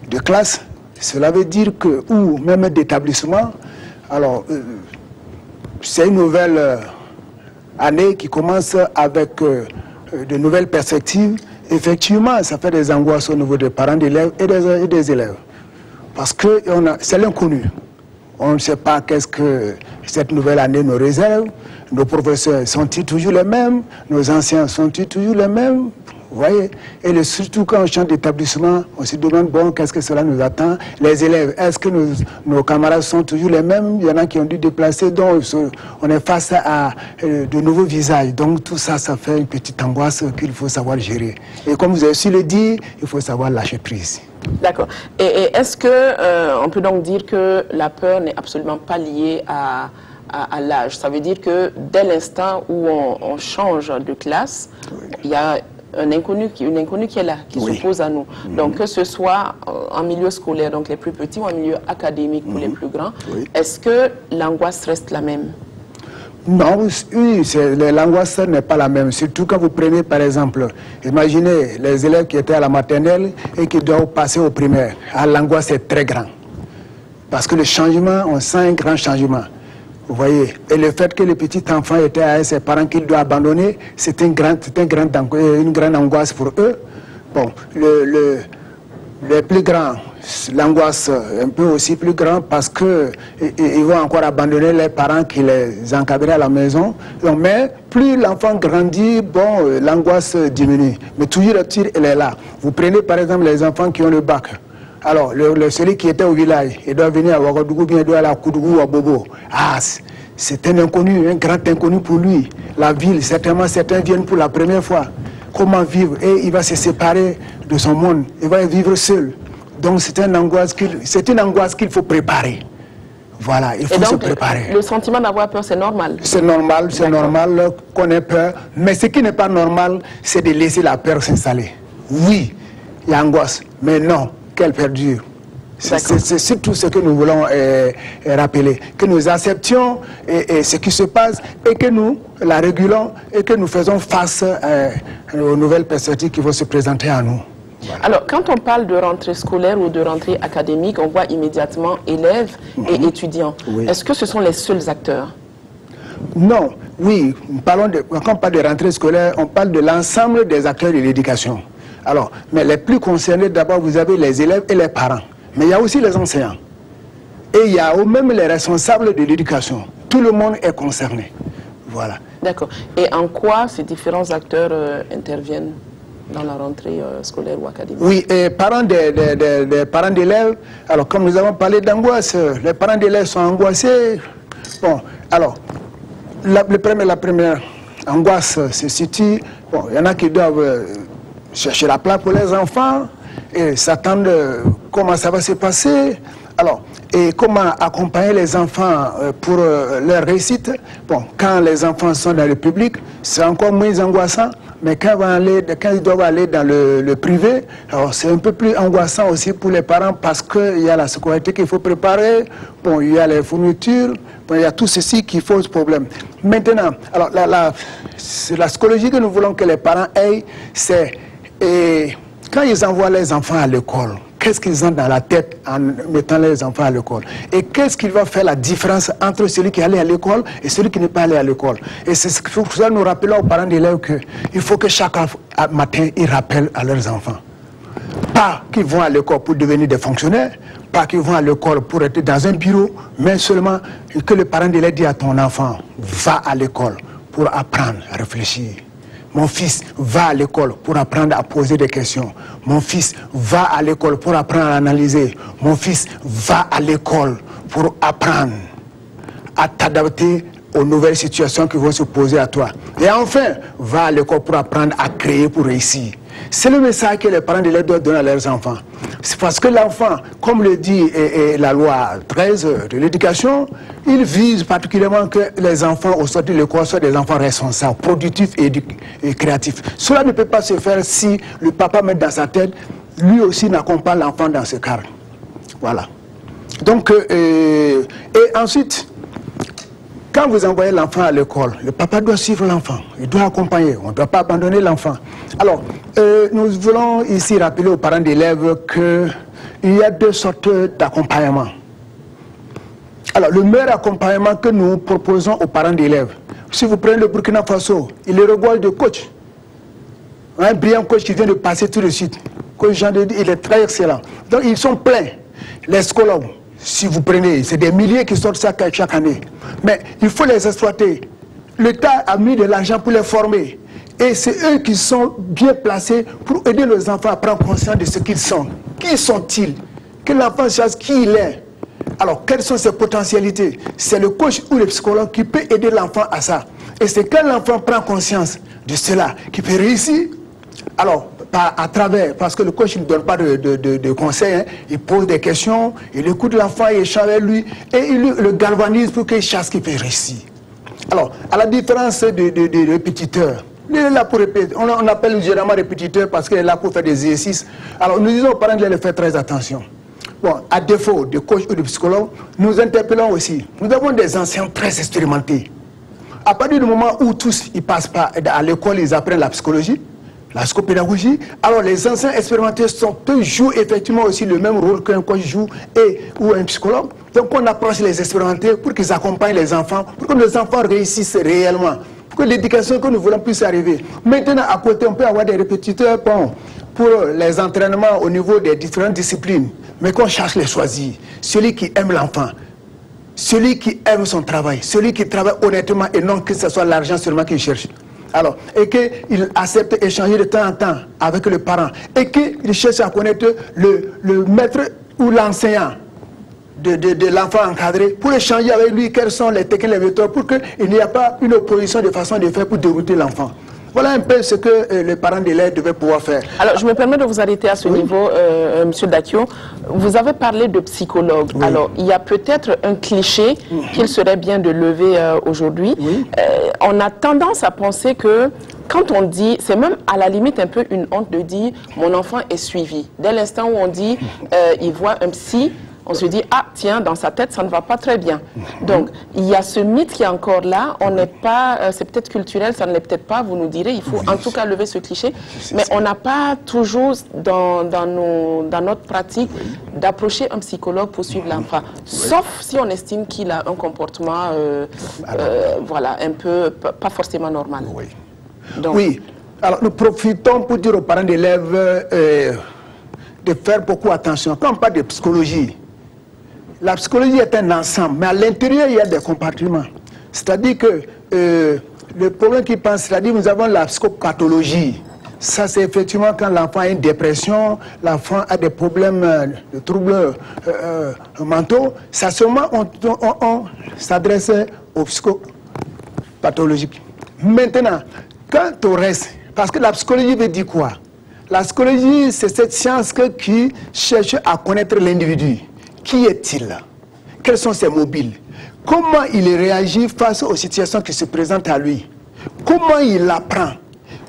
de classe. Cela veut dire que, ou même d'établissement. Alors, c'est une nouvelle année qui commence avec de nouvelles perspectives. Effectivement, ça fait des angoisses au niveau des parents d'élèves et des élèves. Parce que c'est l'inconnu. On ne sait pas qu'est-ce que cette nouvelle année nous réserve. Nos professeurs sont-ils toujours les mêmes? Nos anciens sont-ils toujours les mêmes? Vous voyez? Et surtout quand on change d'établissement, on se demande, bon, qu'est-ce que cela nous attend? Les élèves, est-ce que nos camarades sont toujours les mêmes? Il y en a qui ont dû déplacer, donc on est face à de nouveaux visages. Donc tout ça, ça fait une petite angoisse qu'il faut savoir gérer. Et comme vous avez su le dire, il faut savoir lâcher prise. D'accord. Et est-ce que on peut donc dire que la peur n'est absolument pas liée à l'âge? Ça veut dire que dès l'instant où on change de classe, oui, il y a une inconnue qui est là, qui oui, s'oppose à nous. Donc que ce soit en milieu scolaire, donc les plus petits, ou en milieu académique pour les plus grands, oui, est-ce que l'angoisse reste la même? Non, oui, l'angoisse n'est pas la même. Surtout quand vous prenez, par exemple, imaginez les élèves qui étaient à la maternelle et qui doivent passer au primaire. L'angoisse est très grande. Parce que le changement, on sent un grand changement. Vous voyez, et le fait que le petit enfant était avec ses parents qu'il doit abandonner, c'est une grande angoisse pour eux. Bon, les plus grands, l'angoisse un peu aussi plus grande parce qu'ils vont encore abandonner les parents qui les encadraient à la maison. Donc, mais plus l'enfant grandit, bon, l'angoisse diminue. Mais toujours le tir, elle est là. Vous prenez par exemple les enfants qui ont le bac. Alors, celui qui était au village, il doit venir à Ouagadougou, bien il doit aller à Koudougou ou à Bobo. Ah, c'est un inconnu, un grand inconnu pour lui. La ville, certainement, certains viennent pour la première fois. Comment vivre? Et il va se séparer de son monde. Il va vivre seul. Donc, c'est une angoisse qu'il faut préparer. Voilà, il faut se préparer. Le sentiment d'avoir peur, c'est normal? C'est normal qu'on ait peur. Mais ce qui n'est pas normal, c'est de laisser la peur s'installer. Oui, il y a angoisse, mais non, qu'elle perdure. C'est surtout ce que nous voulons rappeler, que nous acceptions ce qui se passe et que nous la régulons et que nous faisons face aux nouvelles perspectives qui vont se présenter à nous. Voilà. Alors, quand on parle de rentrée scolaire ou de rentrée académique, on voit immédiatement élèves et étudiants. Oui. Est-ce que ce sont les seuls acteurs? Non, oui, quand on parle de rentrée scolaire, on parle de l'ensemble des acteurs de l'éducation. Alors, mais les plus concernés, d'abord, vous avez les élèves et les parents. Mais il y a aussi les enseignants. Et il y a même les responsables de l'éducation. Tout le monde est concerné. Voilà. D'accord. Et en quoi ces différents acteurs interviennent dans la rentrée scolaire ou académique? Oui, et parents des parents d'élèves, alors comme nous avons parlé d'angoisse, les parents d'élèves sont angoissés. Bon, alors, la première angoisse se situe, bon, il y en a qui doivent chercher la place pour les enfants, et s'attendre comment ça va se passer, alors, et comment accompagner les enfants pour leur réussite. Bon, quand les enfants sont dans le public, c'est encore moins angoissant, mais quand ils doivent aller dans le privé, alors c'est un peu plus angoissant aussi pour les parents parce qu'il y a la scolarité qu'il faut préparer, bon, il y a les fournitures, bon, il y a tout ceci qui pose problème. Maintenant, alors la psychologie que nous voulons que les parents aient, c'est quand ils envoient les enfants à l'école, qu'est-ce qu'ils ont dans la tête en mettant les enfants à l'école? Et qu'est-ce qui va faire la différence entre celui qui est allé à l'école et celui qui n'est pas allé à l'école? Et c'est pour ça que nous rappelons aux parents d'élèves qu'il faut que chaque matin, ils rappellent à leurs enfants. Pas qu'ils vont à l'école pour devenir des fonctionnaires, pas qu'ils vont à l'école pour être dans un bureau, mais seulement que le parent d'élève dit à ton enfant, va à l'école pour apprendre à réfléchir. Mon fils va à l'école pour apprendre à poser des questions. Mon fils va à l'école pour apprendre à analyser. Mon fils va à l'école pour apprendre à t'adapter aux nouvelles situations qui vont se poser à toi. Et enfin, va à l'école pour apprendre à créer pour réussir. C'est le message que les parents d'élèves doivent donner à leurs enfants. C'est parce que l'enfant, comme le dit la loi 13 de l'éducation, il vise particulièrement que les enfants au sortir de l'école soient des enfants responsables, productifs et créatifs. Cela ne peut pas se faire si le papa met dans sa tête, lui aussi n'accompagne l'enfant dans ce cadre. Voilà. Donc, et ensuite, quand vous envoyez l'enfant à l'école, le papa doit suivre l'enfant, il doit accompagner, on ne doit pas abandonner l'enfant. Alors, nous voulons ici rappeler aux parents d'élèves qu'il y a deux sortes d'accompagnement. Alors, le meilleur accompagnement que nous proposons aux parents d'élèves, si vous prenez le Burkina Faso, il est regorge de coach. Un brillant coach qui vient de passer tout de suite. Coach Jean de il est très excellent. Donc, ils sont pleins. Les scolaires, si vous prenez, c'est des milliers qui sortent chaque année. Mais il faut les exploiter. L'État a mis de l'argent pour les former. Et c'est eux qui sont bien placés pour aider les enfants à prendre conscience de ce qu'ils sont. Qui sont-ils? Que l'enfant sache qui il est. Alors, quelles sont ses potentialités? C'est le coach ou le psychologue qui peut aider l'enfant à ça. Et c'est quand l'enfant prend conscience de cela qu'il peut réussir. Alors, à travers, parce que le coach ne donne pas de conseils, hein, il pose des questions, il écoute l'enfant, il échange avec lui, et il le galvanise pour qu'il sache qu'il peut réussir. Alors, à la différence des répétiteurs, il est là pour répéter. On appelle généralement répétiteur parce qu'il est là pour faire des exercices. Alors, nous disons aux parents de les faire très attention. Bon, à défaut de coach ou de psychologue, nous interpellons aussi. Nous avons des enseignants très expérimentés. À partir du moment où tous ils passent pas à l'école, ils apprennent la psychologie, la psychopédagogie, alors les enseignants expérimentés jouent effectivement aussi le même rôle qu'un coach joue ou un psychologue. Donc on approche les expérimentés pour qu'ils accompagnent les enfants, pour que les enfants réussissent réellement, pour que l'éducation que nous voulons puisse arriver. Maintenant, à côté, on peut avoir des répétiteurs, bon, pour les entraînements au niveau des différentes disciplines, mais qu'on cherche les choisir. Celui qui aime l'enfant, celui qui aime son travail, celui qui travaille honnêtement et non que ce soit l'argent seulement qu'il cherche. Alors, et qu'il accepte d'échanger de temps en temps avec le parent, et qu'il cherche à connaître le maître ou l'enseignant de l'enfant encadré, pour échanger avec lui quelles sont les techniques, les méthodes, pour qu'il n'y ait pas une opposition de façon de faire pour dérouter l'enfant. Voilà un peu ce que le parent d'élève devait pouvoir faire. Alors, je me permets de vous arrêter à ce niveau, Monsieur Dakio. Vous avez parlé de psychologue. Oui. Alors, il y a peut-être un cliché qu'il serait bien de lever aujourd'hui. Oui. On a tendance à penser que quand on dit, c'est même à la limite un peu une honte de dire « mon enfant est suivi ». Dès l'instant où on dit « il voit un psy », on se dit, ah tiens, dans sa tête, ça ne va pas très bien. Donc, il y a ce mythe qui est encore là. On n'est pas, c'est peut-être culturel, ça ne l'est peut-être pas, vous nous direz. Il faut en tout cas lever ce cliché. Mais on n'a pas toujours dans notre pratique d'approcher un psychologue pour suivre l'enfant. Sauf si on estime qu'il a un comportement, voilà, un peu, pas forcément normal. Oui. Donc, oui. Alors, nous profitons pour dire aux parents d'élèves de faire beaucoup attention. Quand on parle de psychologie, la psychologie est un ensemble, mais à l'intérieur, il y a des compartiments. C'est-à-dire que le problème qu'ils pensent, c'est-à-dire nous avons la psychopathologie. Ça, c'est effectivement quand l'enfant a une dépression, l'enfant a des problèmes de troubles mentaux. Ça, seulement, on s'adresse aux psychopathologiques. Maintenant, quant au reste, parce que la psychologie veut dire quoi? La psychologie, c'est cette science qui cherche à connaître l'individu. Qui est-il? Quels sont ses mobiles? Comment il réagit face aux situations qui se présentent à lui? Comment il apprend?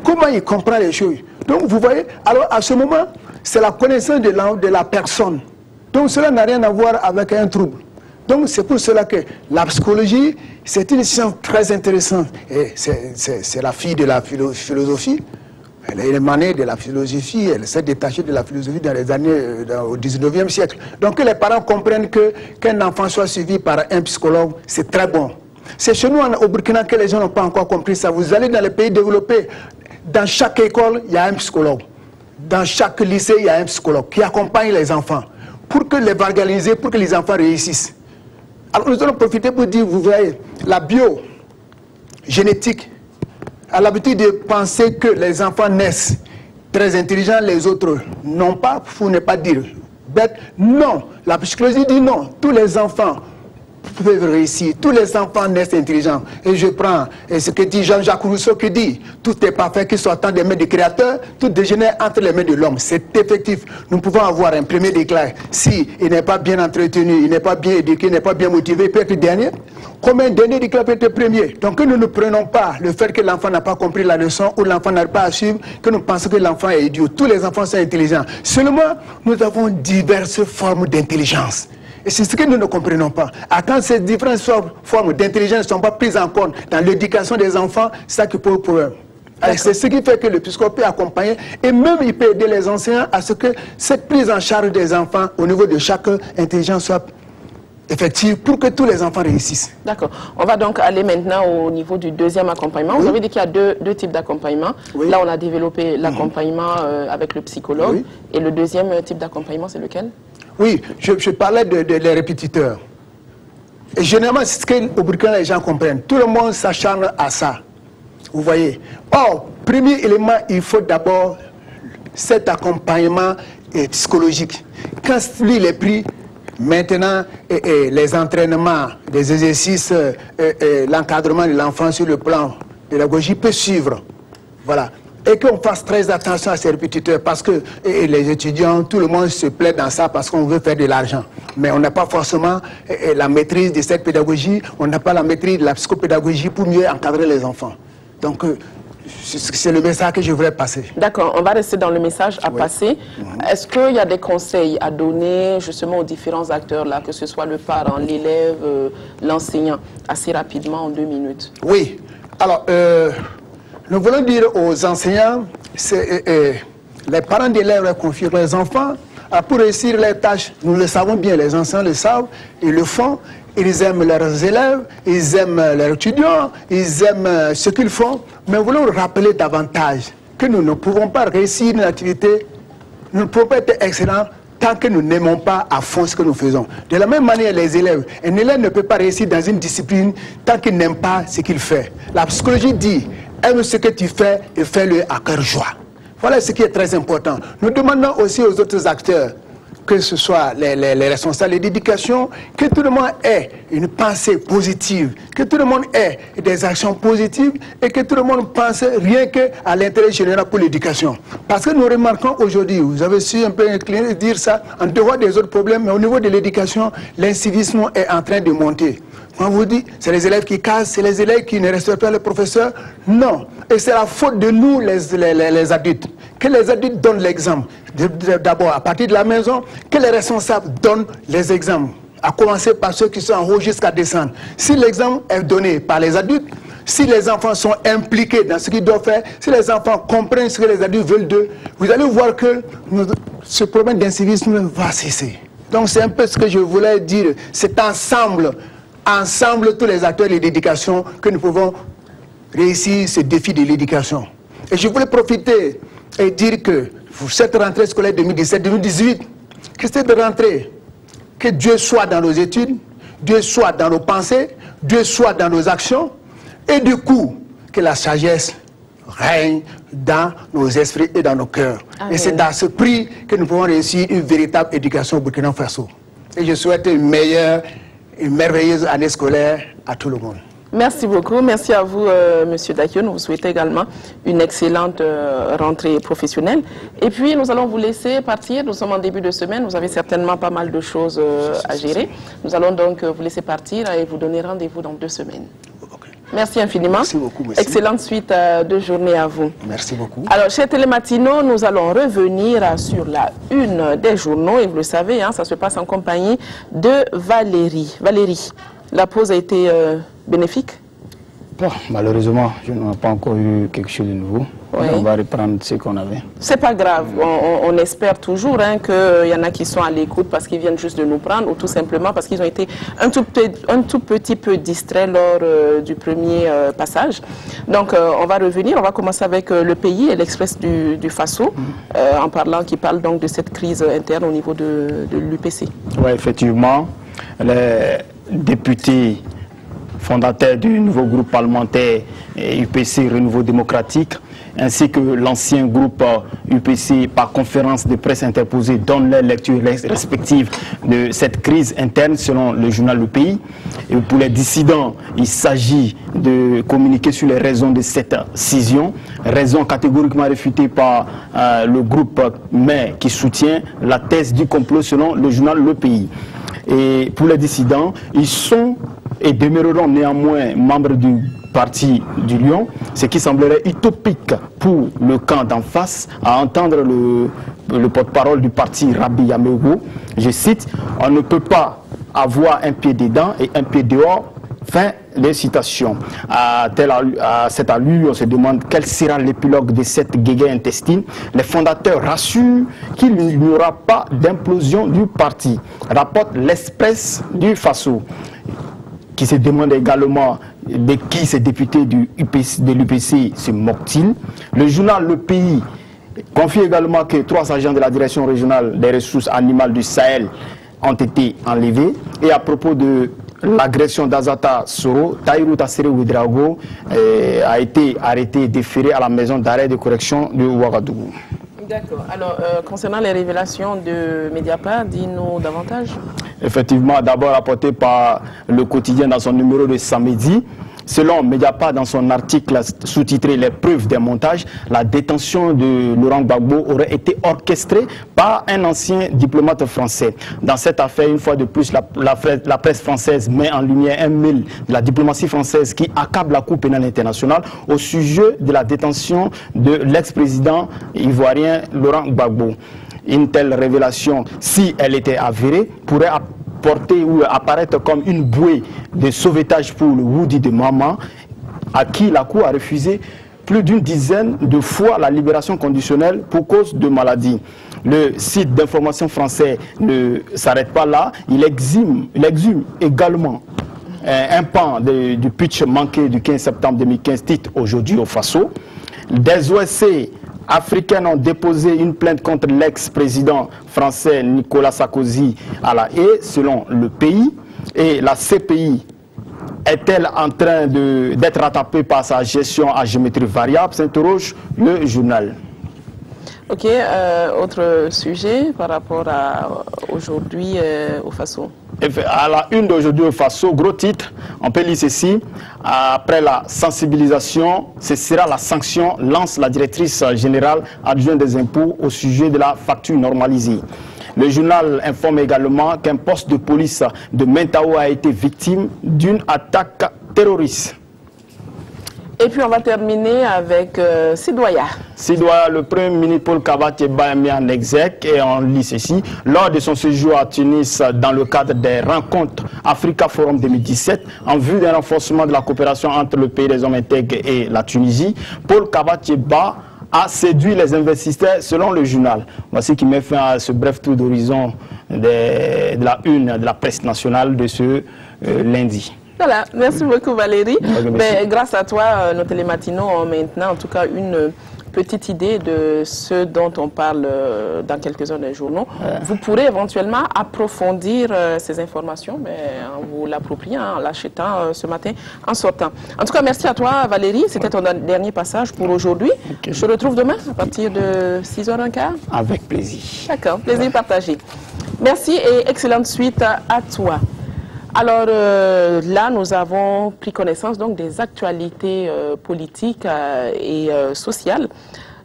Comment il comprend les choses? Donc, vous voyez, alors à ce moment, c'est la connaissance de la personne. Donc, cela n'a rien à voir avec un trouble. Donc, c'est pour cela que la psychologie, c'est une science très intéressante. Et c'est la fille de la philosophie. Elle est émanée de la philosophie, elle s'est détachée de la philosophie dans les années au 19e siècle. Donc que les parents comprennent qu'un enfant soit suivi par un psychologue, c'est très bon. C'est chez nous au Burkina que les gens n'ont pas encore compris ça. Vous allez dans les pays développés, dans chaque école, il y a un psychologue. Dans chaque lycée, il y a un psychologue qui accompagne les enfants pour que les vulgariser, pour que les enfants réussissent. Alors nous allons profiter pour dire, vous voyez, la biogénétique a l'habitude de penser que les enfants naissent très intelligents, les autres non pas, pour ne pas dire bête. Non, la psychologie dit non. Tous les enfants peuvent réussir, tous les enfants naissent intelligents. Et je prends ce que dit Jean-Jacques Rousseau qui dit, tout est parfait, qu'il soit dans les mains du Créateur, tout dégénère entre les mains de l'homme. C'est effectif. Nous pouvons avoir un premier déclin. Si il n'est pas bien entretenu, il n'est pas bien éduqué, il n'est pas bien motivé, il peut être dernier. Comme un dernier déclin peut être premier. Donc que nous ne prenons pas le fait que l'enfant n'a pas compris la leçon ou l'enfant n'a pas à suivre, que nous pensons que l'enfant est idiot. Tous les enfants sont intelligents. Seulement, nous avons diverses formes d'intelligence. Et c'est ce que nous ne comprenons pas. Quand ces différentes formes d'intelligence ne sont pas prises en compte dans l'éducation des enfants, c'est ça qui pose problème. C'est ce qui fait que le psychologue peut accompagner et même il peut aider les enseignants à ce que cette prise en charge des enfants au niveau de chaque intelligence soit effective pour que tous les enfants réussissent. D'accord. On va donc aller maintenant au niveau du deuxième accompagnement. Oui. Vous avez dit qu'il y a deux types d'accompagnement. Oui. Là, on a développé l'accompagnement avec le psychologue. Oui. Et le deuxième type d'accompagnement, c'est lequel? Oui, je parlais des répétiteurs. Et généralement, c'est ce qu'au Burkina les gens comprennent. Tout le monde s'acharne à ça. Vous voyez. Or, premier élément, il faut d'abord cet accompagnement psychologique. Quand lui, il est pris, maintenant, les entraînements, les exercices, l'encadrement de l'enfant sur le plan pédagogique peut suivre. Voilà. Et qu'on fasse très attention à ces répétiteurs parce que les étudiants, tout le monde se plaît dans ça parce qu'on veut faire de l'argent. Mais on n'a pas forcément la maîtrise de cette pédagogie, on n'a pas la maîtrise de la psychopédagogie pour mieux encadrer les enfants. Donc, c'est le message que je voudrais passer. D'accord, on va rester dans le message à passer. Est-ce qu'il y a des conseils à donner justement aux différents acteurs, là, que ce soit le parent, l'élève, l'enseignant, assez rapidement en 2 minutes? Oui, alors... nous voulons dire aux enseignants, les parents d'élèves confient leurs enfants pour réussir les tâches. Nous le savons bien, les enseignants le savent, ils le font. Ils aiment leurs élèves, ils aiment leurs étudiants, ils aiment ce qu'ils font. Mais nous voulons rappeler davantage que nous ne pouvons pas réussir une activité nous ne pouvons pas être excellents tant que nous n'aimons pas à fond ce que nous faisons. De la même manière, les élèves, un élève ne peut pas réussir dans une discipline tant qu'il n'aime pas ce qu'il fait. La psychologie dit, aime ce que tu fais et fais-le à cœur joie. Voilà ce qui est très important. Nous demandons aussi aux autres acteurs, que ce soit les responsables d'éducation, que tout le monde ait une pensée positive, que tout le monde ait des actions positives et que tout le monde pense rien qu'à l'intérêt général pour l'éducation. Parce que nous remarquons aujourd'hui, vous avez su un peu dire ça, en dehors des autres problèmes, mais au niveau de l'éducation, l'incivisme est en train de monter. On vous dit, c'est les élèves qui cassent, c'est les élèves qui ne respectent pas le professeur. Non. Et c'est la faute de nous, les adultes. Que les adultes donnent l'exemple. D'abord, à partir de la maison, que les responsables donnent les exemples. À commencer par ceux qui sont en haut jusqu'à descendre. Si l'exemple est donné par les adultes, si les enfants sont impliqués dans ce qu'ils doivent faire, si les enfants comprennent ce que les adultes veulent d'eux, vous allez voir que ce problème d'incivisme va cesser. Donc c'est un peu ce que je voulais dire. C'est ensemble, tous les acteurs de l'éducation, que nous pouvons réussir ce défi de l'éducation. Et je voulais profiter et dire que pour cette rentrée scolaire 2017-2018, que cette rentrée, que Dieu soit dans nos études, Dieu soit dans nos pensées, Dieu soit dans nos actions, et du coup, que la sagesse règne dans nos esprits et dans nos cœurs. Amen. Et c'est dans ce prix que nous pouvons réussir une véritable éducation au Burkina Faso. Et je souhaite une meilleure, une merveilleuse année scolaire à tout le monde. Merci beaucoup. Merci à vous, Monsieur Dakio. Nous vous souhaitons également une excellente rentrée professionnelle. Et puis, nous allons vous laisser partir. Nous sommes en début de semaine. Vous avez certainement pas mal de choses à gérer. Nous allons donc vous laisser partir et vous donner rendez-vous dans 2 semaines. Okay. Merci infiniment. Merci beaucoup. Merci. Excellente suite de journée à vous. Merci beaucoup. Alors, chez Télématinaux, nous allons revenir sur la une des journaux. Et vous le savez, hein, ça se passe en compagnie de Valérie. Valérie, la pause a été bénéfique? Bon, malheureusement, je n'ai pas encore eu quelque chose de nouveau. Oui. On va reprendre ce qu'on avait. C'est pas grave. On espère toujours hein, qu'il y en a qui sont à l'écoute parce qu'ils viennent juste de nous prendre ou tout simplement parce qu'ils ont été un tout petit peu distraits lors du premier passage. Donc, on va revenir. On va commencer avec le pays et l'Express du Faso qui parle donc de cette crise interne au niveau de l'UPC. Oui, effectivement. Les députés fondateur du nouveau groupe parlementaire UPC Renouveau Démocratique, ainsi que l'ancien groupe UPC par conférence de presse interposée donnent leurs lectures respectives de cette crise interne selon le journal Le Pays. Et pour les dissidents, il s'agit de communiquer sur les raisons de cette scission, raisons catégoriquement réfutées par le groupe mais qui soutient la thèse du complot selon le journal Le Pays. Et pour les dissidents, ils sont et demeureront néanmoins membres du parti du Lion, ce qui semblerait utopique pour le camp d'en face, à entendre le porte-parole du parti Rabi Yamego. Je cite, « On ne peut pas avoir un pied dedans et un pied dehors ». Fin de citation. À cette allure, on se demande quel sera l'épilogue de cette guéguerre intestine. Les fondateurs rassurent qu'il n'y aura pas d'implosion du parti, rapporte l'Express du Faso, qui se demande également de qui ces députés de l'UPC se moquent-ils. Le journal Le Pays confie également que 3 agents de la direction régionale des ressources animales du Sahel ont été enlevés. Et à propos de l'agression d'Azata Soro, Taïrou Tassere Ouedraogo a été arrêté et déféré à la maison d'arrêt de correction de Ouagadougou. D'accord. Alors, concernant les révélations de Mediapart, dis-nous davantage. Effectivement, d'abord rapporté par le quotidien dans son numéro de samedi. Selon Mediapart, dans son article sous-titré « Les preuves des montages », la détention de Laurent Gbagbo aurait été orchestrée par un ancien diplomate français. Dans cette affaire, une fois de plus, la presse française met en lumière un mail de la diplomatie française qui accable la Cour pénale internationale au sujet de la détention de l'ex-président ivoirien Laurent Gbagbo. Une telle révélation, si elle était avérée, pourrait porter ou apparaître comme une bouée de sauvetage pour le Woody de Maman, à qui la Cour a refusé plus d'une dizaine de fois la libération conditionnelle pour cause de maladie. Le site d'information français ne s'arrête pas là, il exhume également un pan du pitch manqué du 15 septembre 2015, titre aujourd'hui au Faso. Des OSC africaines ont déposé une plainte contre l'ex-président français Nicolas Sarkozy à La Haye, selon le pays. Et la CPI est-elle en train d'être rattrapée par sa gestion à géométrie variable, s'interroge le journal. Ok, autre sujet par rapport à aujourd'hui au Faso. À la une d'aujourd'hui au Faso, gros titre, on peut lire ceci. Après la sensibilisation, ce sera la sanction, lance la directrice générale adjointe des impôts au sujet de la facture normalisée. Le journal informe également qu'un poste de police de Mentao a été victime d'une attaque terroriste. Et puis on va terminer avec Sidoya. Sidoya, le premier ministre Paul Kabateba est mis en exergue et on lit ceci. Lors de son séjour à Tunis dans le cadre des rencontres Africa Forum 2017, en vue d'un renforcement de la coopération entre le pays des hommes intègres et la Tunisie, Paul Kabateba a séduit les investisseurs selon le journal. Voici qui met fin à ce bref tour d'horizon de la une de la presse nationale de ce lundi. Voilà, merci beaucoup Valérie. Mais grâce à toi, nos télématinaux ont maintenant en tout cas une petite idée de ce dont on parle dans quelques heures des journaux. Vous pourrez éventuellement approfondir ces informations en vous l'appropriant, en l'achetant ce matin, en sortant. En tout cas, merci à toi Valérie. C'était ton dernier passage pour aujourd'hui. Okay. Je te retrouve demain à partir de 6h15. Avec plaisir. D'accord, plaisir partagé. Merci et excellente suite à toi. Alors là, nous avons pris connaissance donc des actualités politiques et sociales.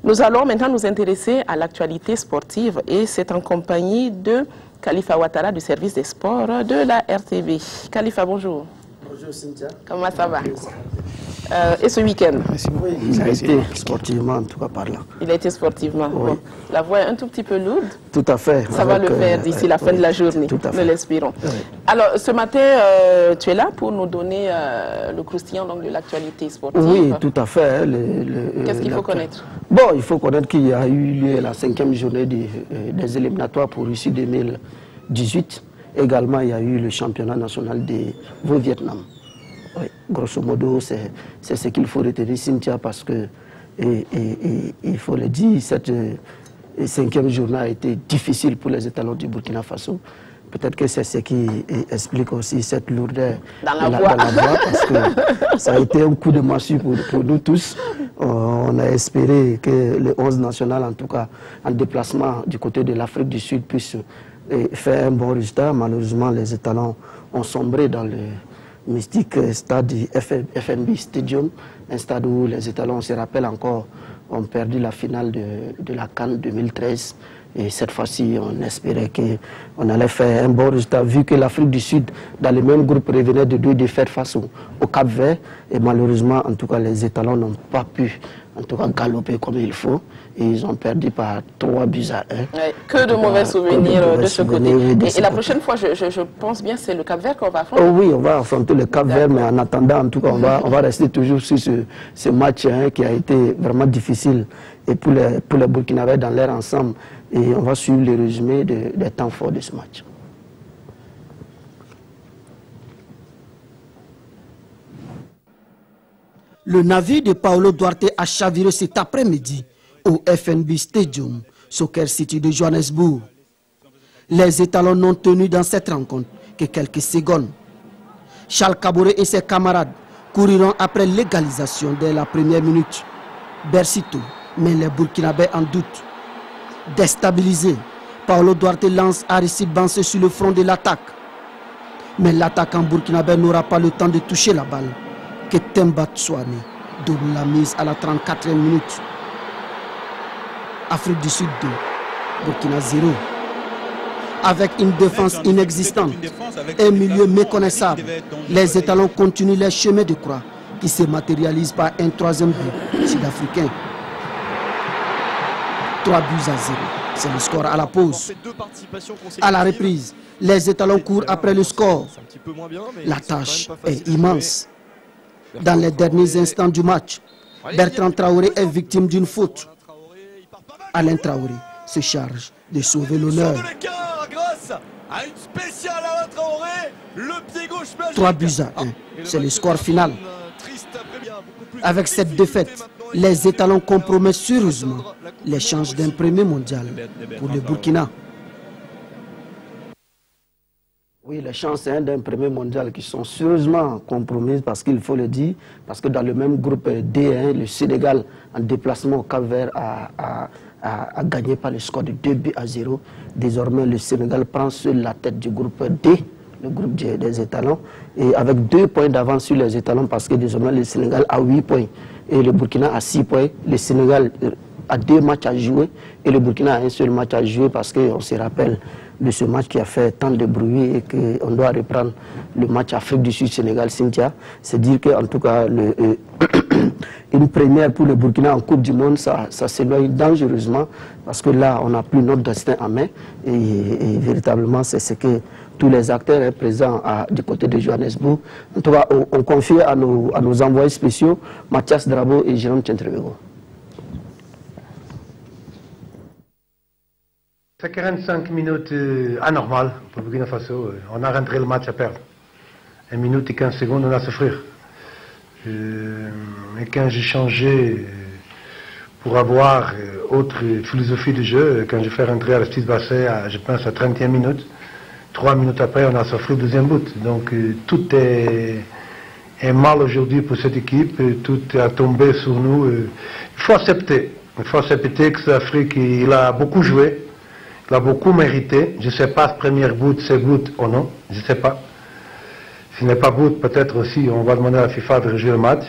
Nous allons maintenant nous intéresser à l'actualité sportive et c'est en compagnie de Khalifa Ouattara du service des sports de la RTV. Khalifa, bonjour. Bonjour Cynthia. Comment ça va? Et ce week-end? Oui, il a été sportivement, en tout cas par là. Il a été sportivement. Oui. Bon, la voix est un tout petit peu lourde. Tout à fait. Ça va le faire d'ici la fin de la journée, nous l'espérons. Oui. Alors, ce matin, tu es là pour nous donner le croustillant donc, de l'actualité sportive. Oui, tout à fait. Qu'est-ce qu'il faut connaître? Bon, il faut connaître qu'il y a eu lieu la 5e journée des éliminatoires pour Russie 2018. Également, il y a eu le championnat national des Vietnam. Oui, grosso modo, c'est ce qu'il faut retenir, Cynthia, parce que, il faut le dire, cette 5e journée a été difficile pour les étalons du Burkina Faso. Peut-être que c'est ce qui explique aussi cette lourdeur dans la voix, parce que ça a été un coup de massue pour nous tous. On a espéré que le 11 national, en tout cas en déplacement du côté de l'Afrique du Sud, puisse faire un bon résultat. Malheureusement, les étalons ont sombré dans le mystique stade du FNB Stadium, un stade où les étalons, on se rappelle encore, ont perdu la finale de la CAN 2013. Et cette fois-ci, on espérait qu'on allait faire un bon résultat, vu que l'Afrique du Sud, dans le même groupe, revenait de 2 défaites face au Cap-Vert. Et malheureusement, en tout cas, les étalons n'ont pas pu, en tout cas, galoper comme il faut. Et ils ont perdu par 3 buts à 1. Ouais, que de mauvais souvenirs de ce côté. Et la prochaine fois, je pense bien, c'est le Cap-Vert qu'on va affronter. Oh oui, on va affronter le Cap-Vert, mais en attendant, en tout cas, on va rester toujours sur ce match qui a été vraiment difficile. Et pour les Burkinabés dans leur ensemble, et on va suivre le résumé des temps forts de ce match. Le navire de Paolo Duarte a chaviré cet après-midi au FNB Stadium, Soccer City de Johannesburg. Les étalons n'ont tenu dans cette rencontre que quelques secondes. Charles Kaboré et ses camarades couriront après l'égalisation dès la première minute. Bersito met les Burkinabés en doute. Déstabilisé, Paolo Duarte lance Aristide Bansé sur le front de l'attaque. Mais l'attaquant burkinabé n'aura pas le temps de toucher la balle que Temba Tsouane double la mise à la 34e minute. Afrique du Sud 2, Burkina 0. Avec une défense inexistante et un milieu méconnaissable, les étalons continuent les chemins de croix qui se matérialisent par un 3e but sud-africain. 3 buts à 0. C'est le score à la pause. À la reprise, les étalons courent après le score. La tâche est immense. Dans les derniers instants du match, Bertrand Traoré est victime d'une faute. Alain Traoré se charge de sauver l'honneur. 3 buts à 1. C'est le score final. Avec cette défaite, Les étalons compromettent sérieusement l'échange d'un premier mondial pour le Burkina. Oui, les chances d'un premier mondial qui sont sérieusement compromises, parce qu'il faut le dire, parce que dans le même groupe D1, le Sénégal en déplacement au Cap-Vert a gagné par le score de 2-0. Désormais, le Sénégal prend seul la tête du groupe D, le groupe des étalons, et avec 2 points d'avance sur les étalons, parce que désormais le Sénégal a 8 points et le Burkina a 6 points. Le Sénégal a 2 matchs à jouer et le Burkina a un seul match à jouer, parce qu'on se rappelle de ce match qui a fait tant de bruit et qu'on doit reprendre le match Afrique du Sud-Sénégal-Cynthia. C'est dire qu'en tout cas, une première pour le Burkina en Coupe du Monde, ça s'éloigne dangereusement, parce que là, on n'a plus notre destin en main. Et véritablement, c'est ce que tous les acteurs présents du côté de Johannesburg, en tout cas, on confie à nos envoyés spéciaux, Mathias Drabo et Jérôme Tchentrevego. C'est 45 minutes anormales pour Burkina Faso. On a rentré le match à perdre. 1 minute et 15 secondes, on a souffrir. Et quand j'ai changé pour avoir autre philosophie de jeu, quand j'ai fait rentrer à la petite bassin, je pense à 31 minutes, 3 minutes après, on a souffert le deuxième but. Donc tout est mal aujourd'hui pour cette équipe, tout a tombé sur nous. Il faut accepter que l'Afrique, il a beaucoup joué. Il a beaucoup mérité. Je ne sais pas, ce premier but, c'est but ou non. Je ne sais pas. S'il n'est pas but, peut-être aussi, on va demander à la FIFA de rejouer le match.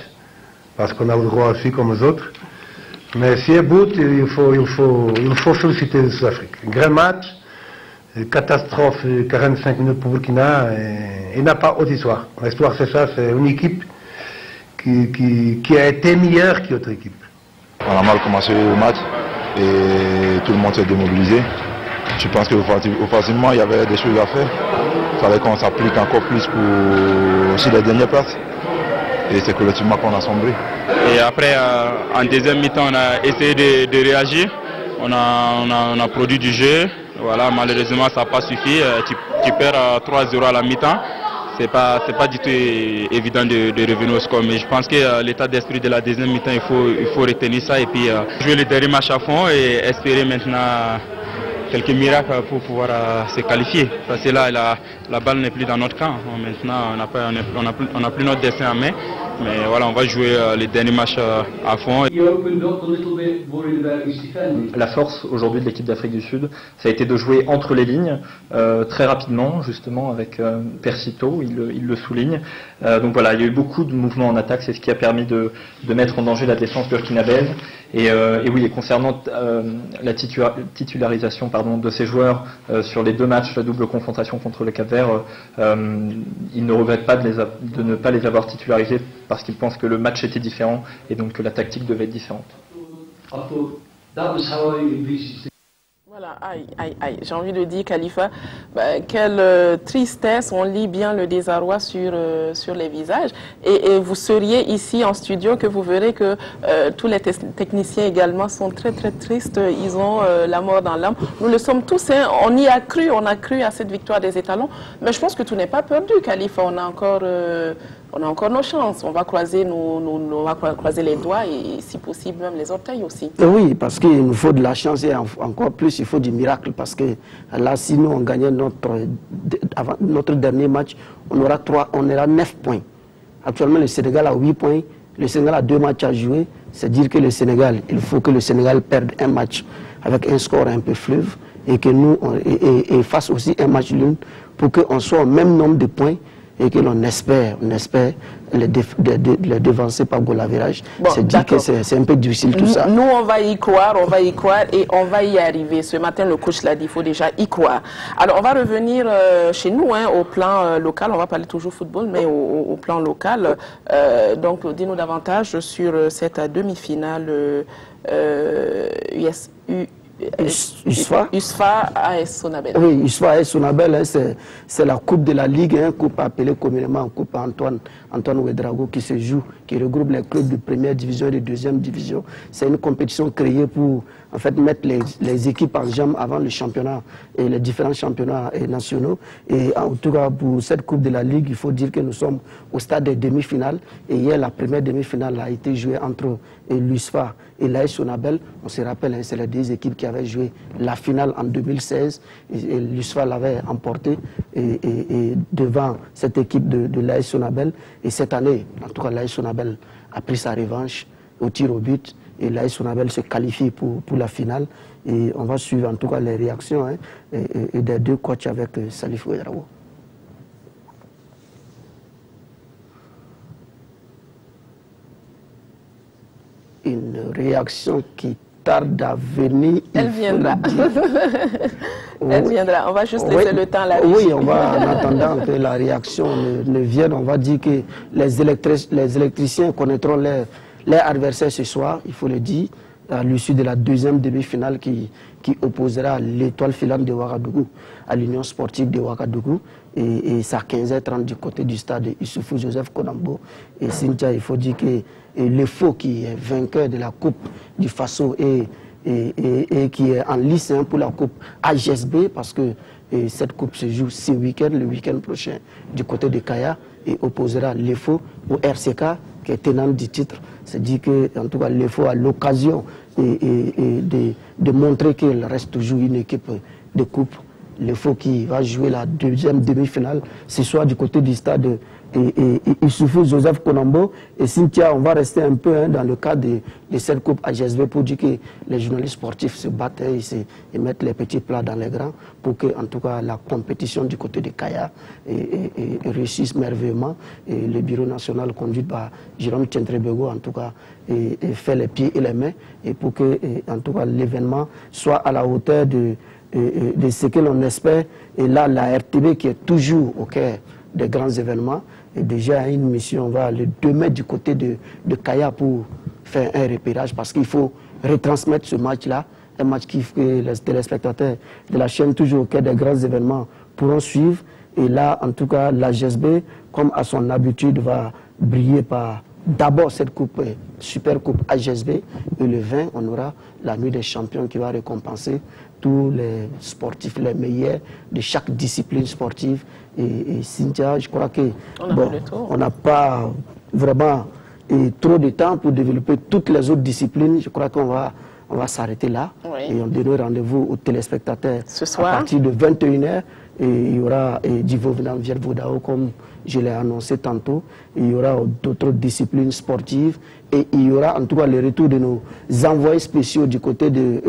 Parce qu'on a le droit aussi comme les autres. Mais si c'est but, il faut féliciter le Sud-Afrique. Un grand match. Catastrophe, 45 minutes pour Burkina. Il n'a pas haute histoire. L'histoire, c'est ça. C'est une équipe qui a été meilleure qu'autre équipe. On a mal commencé le match. Et tout le monde s'est démobilisé. Je pense qu'offensivement, il y avait des choses à faire. Il fallait qu'on s'applique encore plus pour aussi les dernières places. Et c'est collectivement qu'on a sombré. Et après, en deuxième mi-temps, on a essayé de réagir. On a produit du jeu. Voilà, malheureusement, ça n'a pas suffi. Tu perds 3-0 à la mi-temps. C'est pas du tout évident de revenir au score, mais je pense que l'état d'esprit de la deuxième mi-temps, il faut retenir ça et puis jouer le dernier match à fond et espérer maintenant quelques miracles pour pouvoir se qualifier. Parce que là, la balle n'est plus dans notre camp. Maintenant, on n'a plus notre destin en main. Mais voilà, on va jouer les derniers matchs à fond. La force aujourd'hui de l'équipe d'Afrique du Sud, ça a été de jouer entre les lignes, très rapidement, justement, avec Persito, il le souligne. Donc voilà, il y a eu beaucoup de mouvements en attaque, c'est ce qui a permis de mettre en danger la défense burkinabèse. Et oui, et concernant la titularisation de ces joueurs sur les 2 matchs, la double confrontation contre le Cap-Vert, ils ne regrettent pas de ne pas les avoir titularisés parce qu'ils pensent que le match était différent et donc que la tactique devait être différente. Voilà, aïe, j'ai envie de dire, Khalifa, quelle tristesse, on lit bien le désarroi sur les visages. Et vous seriez ici en studio que vous verrez que tous les techniciens également sont très très tristes, ils ont la mort dans l'âme. Nous le sommes tous, hein, on y a cru, on a cru à cette victoire des étalons, mais je pense que tout n'est pas perdu, Khalifa, on a encore nos chances, on va croiser les doigts et si possible même les orteils aussi. Oui, parce qu'il nous faut de la chance et encore plus il faut du miracle, parce que là si nous on gagnait notre dernier match, on aura 9 points. Actuellement le Sénégal a 8 points, le Sénégal a 2 matchs à jouer, c'est dire que le Sénégal, il faut que le Sénégal perde un match avec un score un peu fleuve et que nous et fasse aussi un match nul pour qu'on soit au même nombre de points et que l'on espère les devancer par goal average. Bon, c'est dit que c'est un peu difficile tout ça. Nous, on va y croire et on va y arriver. Ce matin, le coach l'a dit, il faut déjà y croire. Alors, on va revenir chez nous, hein, au plan local. On va parler toujours football, mais au plan local. Donc, dis-nous davantage sur cette demi-finale USFA AS Sonabel. Oui, USFA AS Sonabel, hein, c'est la coupe de la Ligue, hein, coupe appelée communément coupe Antoine Ouedraogo qui se joue, qui regroupe les clubs de première division et de deuxième division. C'est une compétition créée pour en fait, mettre les équipes en jambes avant le championnat et les différents championnats nationaux. Et en tout cas, pour cette Coupe de la Ligue, il faut dire que nous sommes au stade des demi-finales. Et hier, la première demi-finale a été jouée entre l'USFA et l'AS Sonabel. On se rappelle, c'est les deux équipes qui avaient joué la finale en 2016. Et l'USFA l'avait emporté et devant cette équipe de l'AS Sonabel. Et cette année, en tout cas, l'AS Sonabel a pris sa revanche au tir au but. Et l'AS Sonabel se qualifie pour la finale. Et on va suivre en tout cas les réactions et des deux coachs avec Salif Ouedraogo. Une réaction qui tarde à venir. Elle viendra. Elle viendra. On va juste laisser le temps à la régie. Oui, on va, en attendant que la réaction ne vienne, on va dire que les électriciens connaîtront les adversaires ce soir, il faut le dire, à l'issue de la deuxième demi-finale qui opposera l'Étoile filante de Ouagadougou à l'Union sportive de Ouagadougou. Et c'est à 15h30 du côté du stade Issoufou Joseph Konambo. Et Cynthia, il faut dire que le Faux qui est vainqueur de la Coupe du Faso et qui est en lice pour la Coupe AGSB, parce que cette Coupe se joue ce week-end, le week-end prochain, du côté de Kaya, et opposera le Faux au RCK, qui est tenant du titre. C'est dit que, en tout cas, le Faux a l'occasion de montrer qu'il reste toujours une équipe de coupe. Le Faux qui va jouer la deuxième demi-finale ce soir du côté du stade Issoufou Joseph Konambo. Et Cynthia, on va rester un peu dans le cadre de cette coupe AGSB pour dire que les journalistes sportifs se battent et mettent les petits plats dans les grands pour que, en tout cas, la compétition du côté de Kaya réussisse merveilleusement. Et le bureau national conduit par Jérôme Tchentrebego, en tout cas, fait les pieds et les mains et pour que, en tout cas, l'événement soit à la hauteur de ce que l'on espère. Et là, la RTB qui est toujours au cœur des grands événements, et déjà une mission, on va le 2 mai du côté de Kaya pour faire un repérage, parce qu'il faut retransmettre ce match-là, un match que les téléspectateurs de la chaîne toujours au cœur des grands événements pourront suivre. Et là, en tout cas, la GSB, comme à son habitude, va briller par d'abord cette coupe, super coupe AGSB, et le 20, on aura la nuit des champions qui va récompenser tous les sportifs les meilleurs de chaque discipline sportive. Et Cynthia, je crois que on n'a pas vraiment trop de temps pour développer toutes les autres disciplines. Je crois qu'on va s'arrêter là. Oui. Et on donne rendez-vous aux téléspectateurs ce soir à partir de 21h. Et il y aura du Vodao, comme je l'ai annoncé tantôt. Il y aura d'autres disciplines sportives. Et il y aura en tout cas le retour de nos envoyés spéciaux du côté de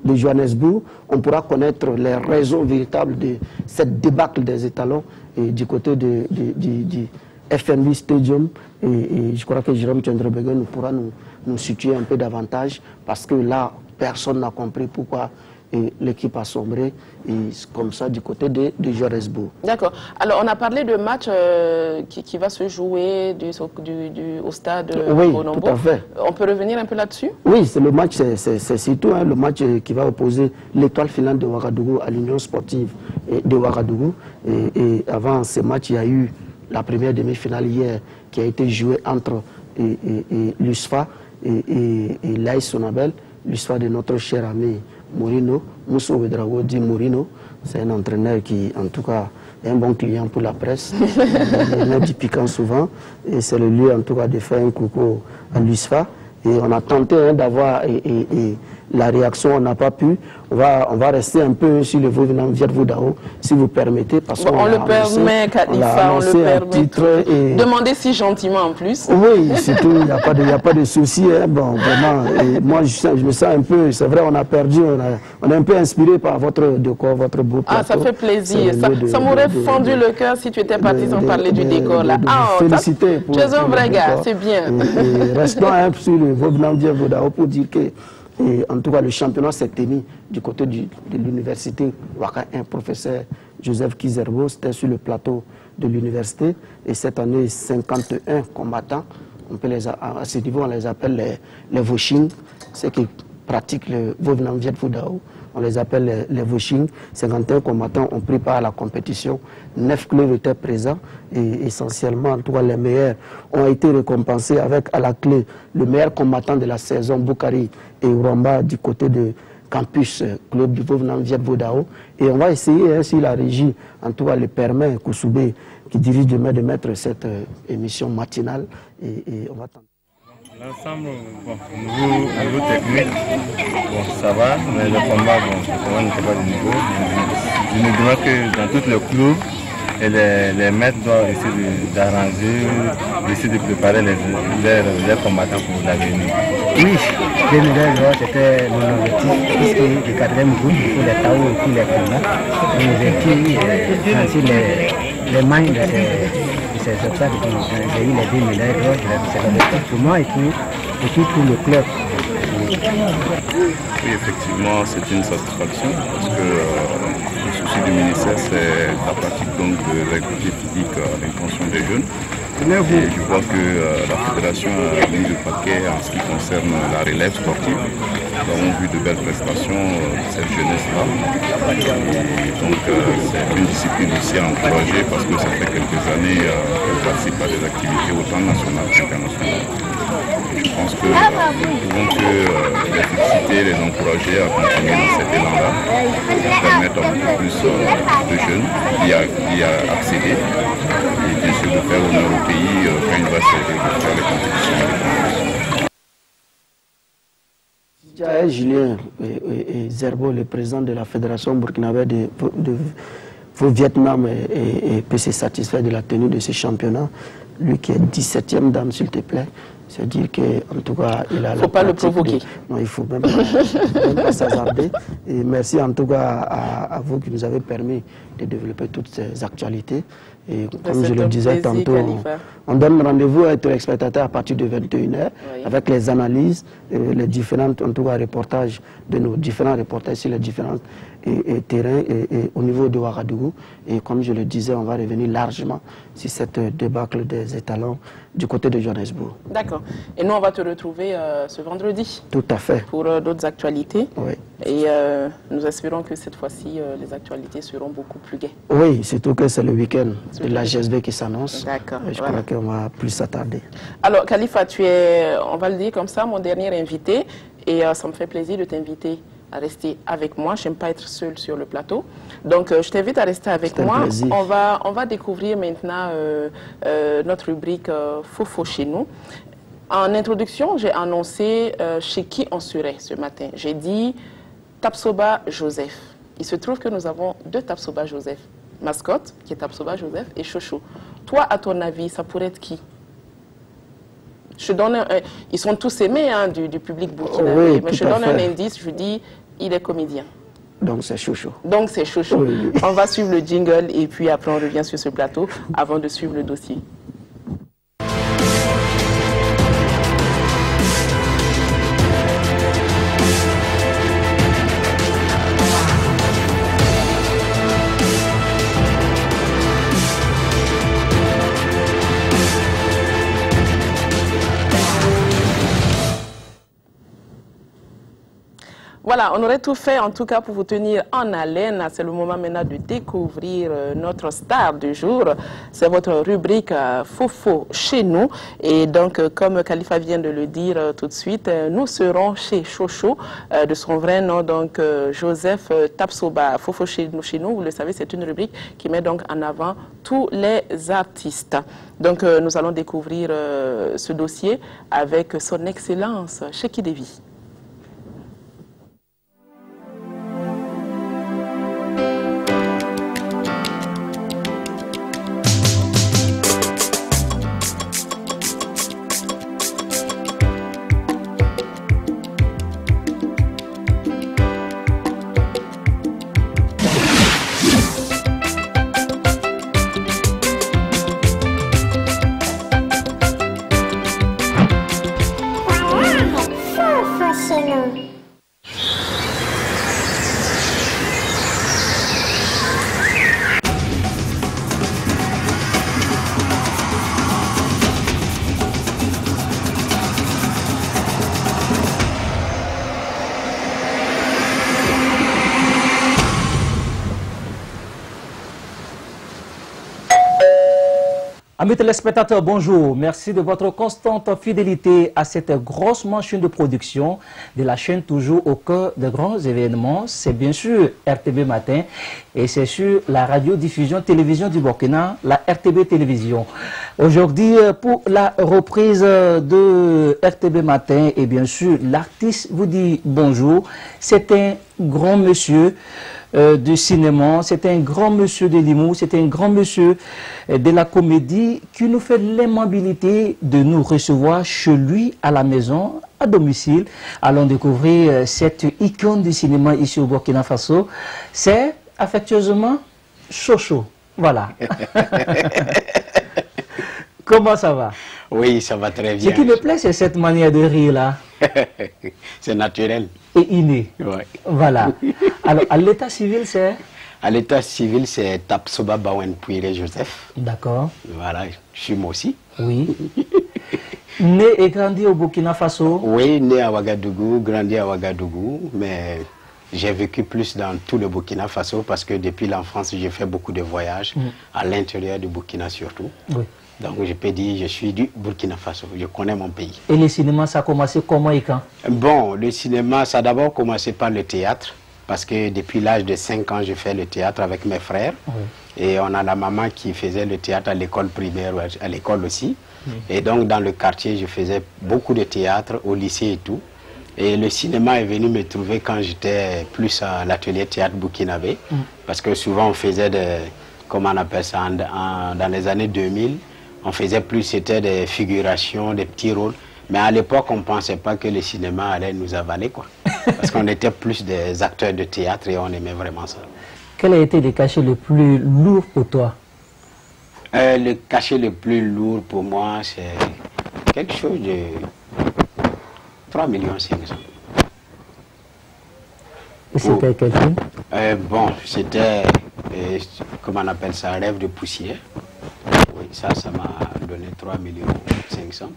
Johannesburg. On pourra connaître les raisons véritables de cette débâcle des étalons du côté du FNB Stadium. Et je crois que Jérôme Tchentrebego pourra nous situer un peu davantage, parce que là, personne n'a compris pourquoi l'équipe a sombré, et comme ça du côté de Johannesburg. D'accord. Alors on a parlé de match qui va se jouer au stade Konombo. Tout à fait. On peut revenir un peu là-dessus? Oui, c'est le match, c'est surtout le match qui va opposer l'Étoile filante de Ouagadougou à l'Union sportive de Ouagadougou. Et avant ce match, il y a eu la première demi-finale hier qui a été jouée entre l'USFA et l'AS Sonabel. L'USFA de notre cher ami Mourinho, Moussa Ouedraogo dit Mourinho, c'est un entraîneur qui, en tout cas, est un bon client pour la presse. Il met du piquant souvent, et c'est le lieu, en tout cas, de faire un coucou à l'USFA. Et on a tenté d'avoir la réaction, on n'a pas pu. On va rester un peu sur le Vodao, si vous permettez. Parce on le permet, Khalifa, on le permet. Demandez si gentiment en plus. Oui, surtout, il n'y a pas de souci. Bon, vraiment, moi je me sens un peu, c'est vrai, on a perdu, on est un peu inspiré par votre décor, votre beau plateau. Ah, ça fait plaisir. Ça m'aurait fendu le cœur si tu étais parti sans parler du décor là. Félicité. Tu es un vrai gars, c'est bien. Restons sur le Vodao pour dire que, en tout cas, le championnat s'est tenu du côté de l'université Ouaka 1, professeur Joseph Kizerbo, c'était sur le plateau de l'université. Et cette année, 51 combattants, à ce niveau, on les appelle les Voshing, ceux qui pratiquent le Vodao Vodao. On les appelle les Voshing. 51 combattants ont pris part à la compétition. 9 clubs étaient présents et essentiellement, en tout cas, les meilleurs ont été récompensés avec à la clé le meilleur combattant de la saison, Boukari et Uramba du côté de campus Club du Vauvenant Viet Vodao. Et on va essayer, si la régie, en tout cas, le permet, Koussoubé, qui dirige demain, de mettre cette émission matinale. Et on va tenter. L'ensemble, bon, niveau technique, bon, ça va, mais le combat n'était pas de niveau. Je me demande que dans tous les clubs, et les maîtres doivent essayer d'arranger, essayer de préparer les combattants pour l'avenir. Oui, 2002, c'était mon objectif, puisque le quatrième groupe, il faut les taous et puis les combats. Mon objectif, c'est les mains de ces obstacles. J'ai eu les 2 médailles d'or, c'est l'objectif pour moi et puis pour le club. Oui, effectivement, c'est une satisfaction parce que le souci du ministère, c'est la pratique donc de l'activité physique à l'intention des jeunes. Et je vois que la fédération a mis le paquet en ce qui concerne la relève sportive. Nous avons vu de belles prestations de cette jeunesse-là. Et donc c'est une discipline aussi à encourager parce que ça fait quelques années qu'elle participe à des activités autant nationales qu'internationales. Je pense que nous ne pouvons que les féliciter, les encourager à continuer dans cet élan-là, pour permettre à beaucoup plus de jeunes d'y accéder et bien sûr de faire honneur au pays quand il va s'agir de faire les compétitions. Jaël Julien et Zerbo, le président de la Fédération burkinabé de Vietnam, et peut se satisfaire de la tenue de ce championnat. Lui qui est 17e dame, s'il te plaît. C'est-à-dire qu'en tout cas, il a... Il ne faut pas le provoquer. Non, il ne faut même pas s'hasarder. Et merci en tout cas à vous qui nous avez permis de développer toutes ces actualités. Et comme je le disais tantôt, on donne rendez-vous à tous les spectateurs à partir de 21h avec les analyses, les différents en tout cas, reportages de nos différents reportages sur les différents terrains et au niveau de Ouagadougou. Et comme je le disais, on va revenir largement sur cette débâcle des étalons du côté de Johannesburg. D'accord. Et nous, on va te retrouver ce vendredi. Tout à fait. Pour d'autres actualités. Oui. Et nous espérons que cette fois-ci, les actualités seront beaucoup plus gaies. Oui, surtout que c'est le week-end de la GSB qui s'annonce. D'accord. Je crois qu'on va plus s'attarder. Alors, Khalifa, tu es, on va le dire comme ça, mon dernier invité. Et ça me fait plaisir de t'inviter à rester avec moi. Je n'aime pas être seule sur le plateau. Donc, je t'invite à rester avec moi. On va découvrir maintenant notre rubrique Fofo chez nous. En introduction, j'ai annoncé chez qui on serait ce matin. J'ai dit Tapsoba Joseph. Il se trouve que nous avons 2 Tapsoba Joseph. Mascotte, qui est Tapsoba Joseph, et Chocho. Toi, à ton avis, ça pourrait être qui? Je donne ils sont tous aimés hein, du public burkinabé, oui, mais je donne un indice, je dis, il est comédien. Donc c'est Chocho. Donc c'est Chocho. Oui. On va suivre le jingle et puis après on revient sur ce plateau avant de suivre le dossier. Voilà, on aurait tout fait en tout cas pour vous tenir en haleine. C'est le moment maintenant de découvrir notre star du jour. C'est votre rubrique Fofo chez nous. Et donc, comme Khalifa vient de le dire tout de suite, nous serons chez Chocho, de son vrai nom, donc Joseph Tapsoba. Fofo chez nous, vous le savez, c'est une rubrique qui met donc en avant tous les artistes. Donc, nous allons découvrir ce dossier avec son excellence, Cheki Devi. Fofo Amis téléspectateurs, bonjour. Merci de votre constante fidélité à cette grosse machine de production de la chaîne toujours au cœur des grands événements. C'est bien sûr RTB Matin et c'est sur la radiodiffusion télévision du Burkina, la RTB Télévision. Aujourd'hui, pour la reprise de RTB Matin, et bien sûr, l'artiste vous dit bonjour. C'est un grand monsieur du cinéma, c'est un grand monsieur de l'humour, c'est un grand monsieur de la comédie qui nous fait l'aimabilité de nous recevoir chez lui à la maison, à domicile. Allons découvrir cette icône du cinéma ici au Burkina Faso. C'est affectueusement Chocho. Voilà. Comment ça va? Oui, ça va très bien. Ce qui me plaît, c'est cette manière de rire là. C'est naturel. Et inné. Ouais. Voilà. Alors, à l'état civil, c'est? À l'état civil, c'est Tapsoba Bawen Pouire Joseph. D'accord. Voilà, je suis moi aussi. Oui. Né et grandi au Burkina Faso? Oui, né à Ouagadougou, grandi à Ouagadougou, mais j'ai vécu plus dans tout le Burkina Faso parce que depuis l'enfance, j'ai fait beaucoup de voyages, à l'intérieur du Burkina surtout. Oui. Donc je peux dire, je suis du Burkina Faso, je connais mon pays. Et le cinéma, ça a commencé comment et quand? Bon, le cinéma, ça a d'abord commencé par le théâtre, parce que depuis l'âge de 5 ans, je fais le théâtre avec mes frères. Oui. Et on a la maman qui faisait le théâtre à l'école primaire, à l'école aussi. Oui. Et donc dans le quartier, je faisais beaucoup de théâtre, au lycée et tout. Et le cinéma est venu me trouver quand j'étais plus à l'atelier théâtre burkinabé, parce que souvent on faisait des, comment on appelle ça, dans les années 2000, on faisait plus, c'était des figurations, des petits rôles. Mais à l'époque, on ne pensait pas que le cinéma allait nous avaler, quoi. Parce qu'on était plus des acteurs de théâtre et on aimait vraiment ça. Quel a été le cachet le plus lourd pour toi? Le cachet le plus lourd pour moi, c'est quelque chose de 3,5 millions. Et c'était quel film? Bon, c'était, comment on appelle ça, Rêve de poussière. Oui, ça m'a donné 3,5 millions.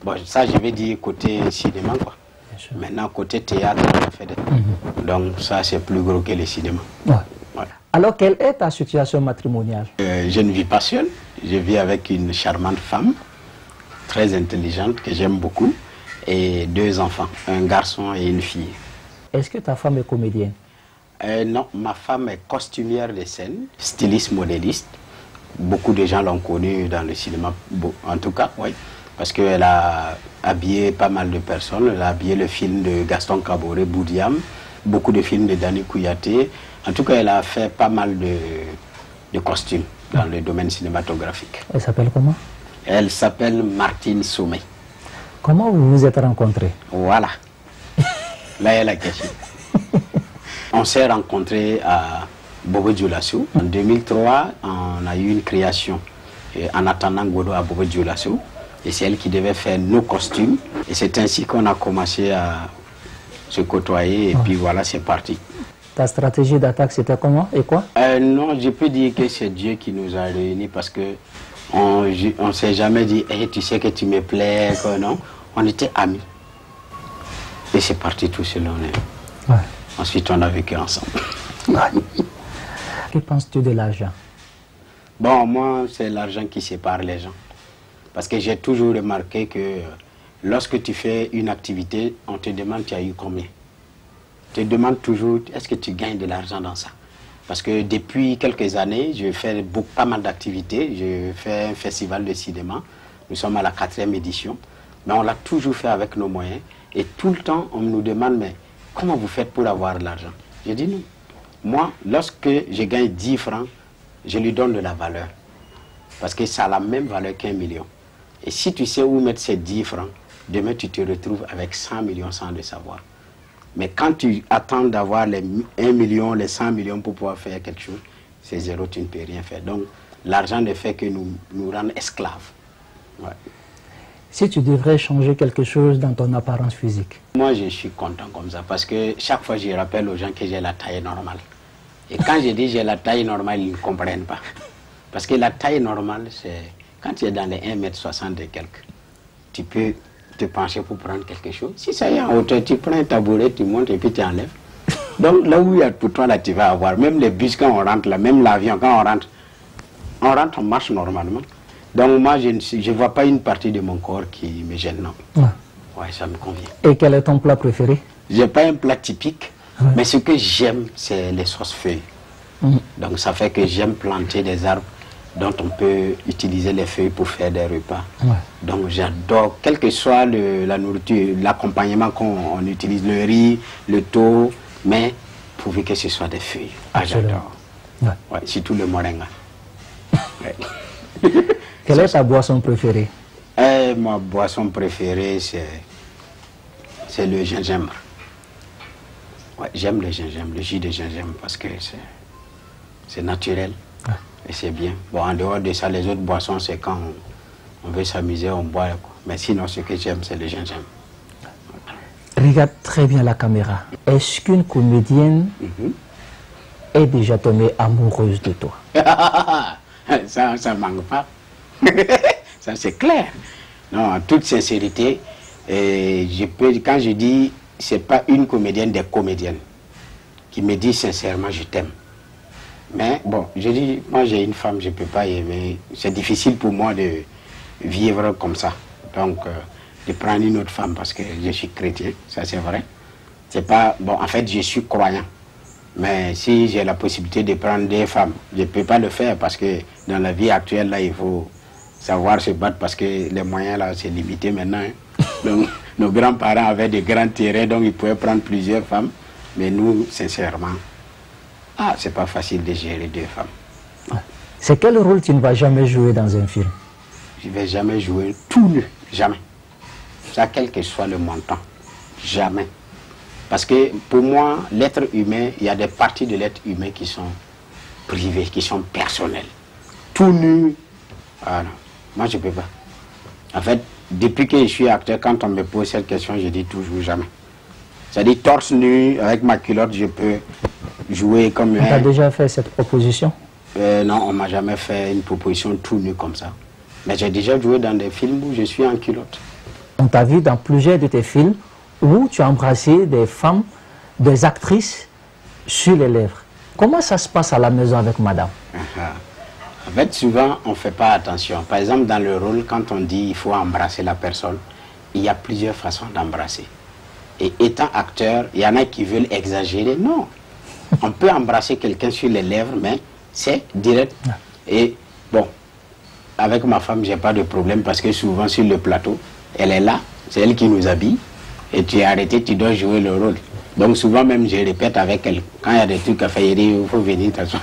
Bon, ça, je vais dire côté cinéma, quoi. Maintenant, côté théâtre, on a fait des... Donc, ça, c'est plus gros que le cinéma. Ouais. Ouais. Alors, quelle est ta situation matrimoniale? Je ne vis pas seul. Je vis avec une charmante femme, très intelligente, que j'aime beaucoup, et 2 enfants, un garçon et une fille. Est-ce que ta femme est comédienne? Non, ma femme est costumière de scène, styliste, modéliste. Beaucoup de gens l'ont connue dans le cinéma, en tout cas, oui. Parce qu'elle a habillé pas mal de personnes. Elle a habillé le film de Gaston Kaboré, Boudiam, beaucoup de films de Dani Kouyaté. En tout cas, elle a fait pas mal de costumes dans le domaine cinématographique. Elle s'appelle comment? Elle s'appelle Martine Sommet. Comment vous vous êtes rencontrés? Voilà. Là est la question. On s'est rencontrés à Bobo Dioulasso. En 2003, on a eu une création en attendant Godot à Bobo Dioulasso. Et c'est elle qui devait faire nos costumes. Et c'est ainsi qu'on a commencé à se côtoyer. Et puis voilà, c'est parti. Ta stratégie d'attaque, c'était comment et quoi? Non, je peux dire que c'est Dieu qui nous a réunis parce que on ne s'est jamais dit hey, tu sais que tu me plais, que non. On était amis. Et c'est parti tout seul. Ouais. Ensuite, on a vécu ensemble. Ouais. Que penses-tu de l'argent? Bon, moi, c'est l'argent qui sépare les gens. Parce que j'ai toujours remarqué que lorsque tu fais une activité, on te demande tu as eu combien. Tu te demandes toujours est-ce que tu gagnes de l'argent dans ça. Parce que depuis quelques années, je fais pas mal d'activités. Je fais un festival de cinéma. Nous sommes à la 4e édition. Mais on l'a toujours fait avec nos moyens. Et tout le temps, on nous demande mais comment vous faites pour avoir de l'argent? Je dis non. Moi, lorsque je gagne 10 francs, je lui donne de la valeur. Parce que ça a la même valeur qu'1 million. Et si tu sais où mettre ces 10 francs, demain tu te retrouves avec 100 millions sans le savoir. Mais quand tu attends d'avoir les 1 million, les 100 millions pour pouvoir faire quelque chose, c'est zéro, tu ne peux rien faire. Donc l'argent ne fait que nous rendre esclaves. Ouais. Si tu devrais changer quelque chose dans ton apparence physique? Moi, je suis content comme ça parce que chaque fois, je rappelle aux gens que j'ai la taille normale. Et quand je dis j'ai la taille normale, ils ne comprennent pas. Parce que la taille normale, c'est quand tu es dans les 1,60 m et quelques, tu peux te pencher pour prendre quelque chose. Si ça y est en hauteur, tu prends un tabouret, tu montes et puis tu enlèves. Donc là où il y a pour toi, là, tu vas avoir. Même les bus, quand on rentre, là, même l'avion, quand on rentre, on marche normalement. Donc moi, je ne vois pas une partie de mon corps qui me gêne, non. Ouais. Ouais, ça me convient. Et quel est ton plat préféré? J'ai pas un plat typique, mais ce que j'aime, c'est les sauces feuilles. Donc ça fait que j'aime planter des arbres dont on peut utiliser les feuilles pour faire des repas. Ouais. Donc j'adore, quelle que soit la nourriture, l'accompagnement qu'on utilise, le riz, le thon, mais pourvu que ce soit des feuilles. Ah, j'adore. Ouais. Ouais, surtout le moringa. Ouais. Quelle est ta boisson préférée? Ma boisson préférée, c'est le gingembre. Ouais, j'aime le gingembre, le jus de gingembre, parce que c'est naturel. Ouais. Et c'est bien. Bon, en dehors de ça, les autres boissons, c'est quand on veut s'amuser, on boit. Quoi. Mais sinon, ce que j'aime, c'est le gingembre. Regarde très bien la caméra. Est-ce qu'une comédienne est déjà tombée amoureuse de toi? Ça manque pas. Ça, c'est clair. Non, en toute sincérité, quand je dis, c'est pas une comédienne, des comédiennes qui me dit sincèrement, je t'aime. Mais bon, je dis, moi j'ai une femme, je ne peux pas aimer. C'est difficile pour moi de vivre comme ça. Donc, de prendre une autre femme parce que je suis chrétien, ça c'est vrai. C'est pas, bon, en fait, je suis croyant. Mais si j'ai la possibilité de prendre des femmes, je ne peux pas le faire parce que dans la vie actuelle, là, il faut savoir se battre parce que les moyens, là, c'est limité maintenant. Hein. Donc, nos grands-parents avaient de grands terrains, donc ils pouvaient prendre plusieurs femmes. Mais nous, sincèrement, c'est pas facile de gérer deux femmes. C'est quel rôle tu ne vas jamais jouer dans un film? Je ne vais jamais jouer tout nu, jamais. Ça, quel que soit le montant, jamais. Parce que pour moi, l'être humain, il y a des parties de l'être humain qui sont privées, qui sont personnelles. Tout nu, moi je ne peux pas. En fait, depuis que je suis acteur, quand on me pose cette question, je dis toujours jamais. C'est-à-dire torse nu, avec ma culotte, je peux jouer comme... Tu as déjà fait cette proposition? Non, on ne m'a jamais fait une proposition tout nu comme ça. Mais j'ai déjà joué dans des films où je suis en culotte. On t'a vu dans plusieurs de tes films où tu as embrassé des femmes, des actrices sur les lèvres. Comment ça se passe à la maison avec madame? En fait, souvent, on ne fait pas attention. Par exemple, dans le rôle, quand on dit qu'il faut embrasser la personne, il y a plusieurs façons d'embrasser. Et étant acteur, il y en a qui veulent exagérer. Non. On peut embrasser quelqu'un sur les lèvres, mais c'est direct. Et bon, avec ma femme, je n'ai pas de problème parce que souvent sur le plateau, elle est là, c'est elle qui nous habille. Et tu es arrêté, tu dois jouer le rôle. Donc souvent même, je répète avec elle. Quand il y a des trucs à faire, il faut venir t'asseoir.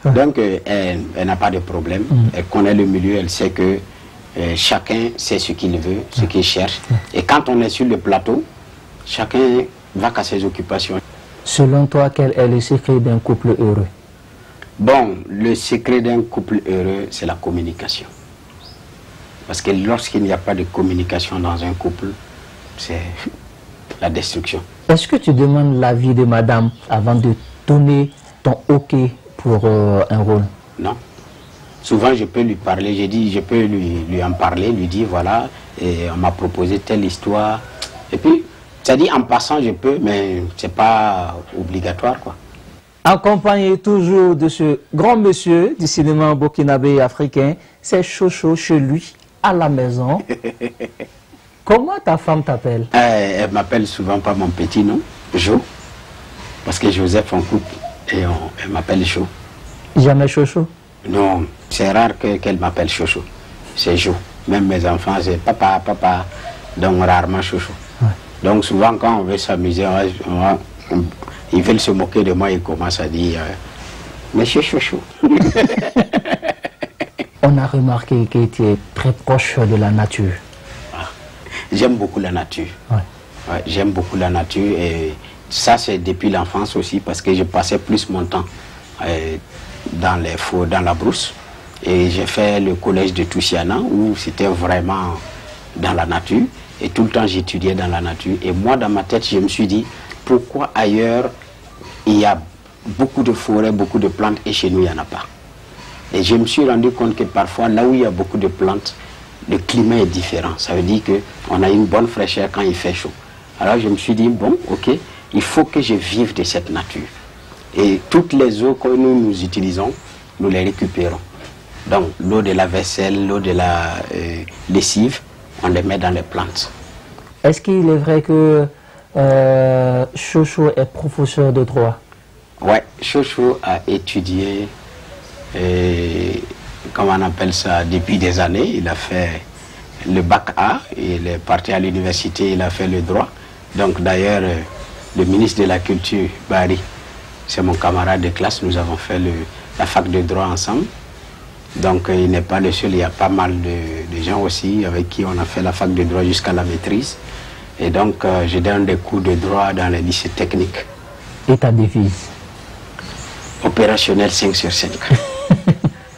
Donc elle n'a pas de problème. Elle connaît le milieu, elle sait que chacun sait ce qu'il veut, ce qu'il cherche. Et quand on est sur le plateau, chacun va qu'à ses occupations. Selon toi, quel est le secret d'un couple heureux? Bon, le secret d'un couple heureux, c'est la communication. Parce que lorsqu'il n'y a pas de communication dans un couple, c'est la destruction. Est-ce que tu demandes l'avis de madame avant de donner ton OK pour un rôle? Non. Souvent, je peux lui parler, j'ai dit, je peux lui en parler, lui dire, voilà, et on m'a proposé telle histoire. Et puis, ça dit, en passant, je peux, mais c'est pas obligatoire, quoi. Accompagné toujours de ce grand monsieur du cinéma burkinabé africain, c'est Chocho chez lui, à la maison. Comment ta femme t'appelle? Elle m'appelle souvent par mon petit nom, Jo, parce que Joseph en couple, et elle m'appelle Jo. Jamais Chocho? Non, c'est rare qu'elle m'appelle Chocho, c'est Jo. Même mes enfants, c'est papa, papa, donc rarement Chocho. Ouais. Donc souvent quand on veut s'amuser, ils veulent se moquer de moi, ils commencent à dire Monsieur Chocho. On a remarqué que tu es très proche de la nature. J'aime beaucoup la nature. Ouais. Ouais, j'aime beaucoup la nature et ça c'est depuis l'enfance aussi parce que je passais plus mon temps dans la brousse. Et j'ai fait le collège de Toussiana où c'était vraiment dans la nature. Et tout le temps j'étudiais dans la nature. Et moi dans ma tête je me suis dit pourquoi ailleurs il y a beaucoup de forêts, beaucoup de plantes et chez nous il n'y en a pas. Et je me suis rendu compte que parfois là où il y a beaucoup de plantes, le climat est différent. Ça veut dire qu'on a une bonne fraîcheur quand il fait chaud. Alors je me suis dit, bon, ok, il faut que je vive de cette nature. Et toutes les eaux que nous utilisons, nous les récupérons. Donc l'eau de la vaisselle, l'eau de la lessive, on les met dans les plantes. Est-ce qu'il est vrai que Chocho est professeur de droit? Ouais, Chocho a étudié, comment on appelle ça, depuis des années. Il a fait le bac A, il est parti à l'université, il a fait le droit. Donc d'ailleurs, le ministre de la Culture, Barry, c'est mon camarade de classe, nous avons fait la fac de droit ensemble. Donc il n'est pas le seul, il y a pas mal de gens aussi avec qui on a fait la fac de droit jusqu'à la maîtrise. Et donc je donne des cours de droit dans les lycées techniques. Et ta devise? Opérationnel 5 sur 5.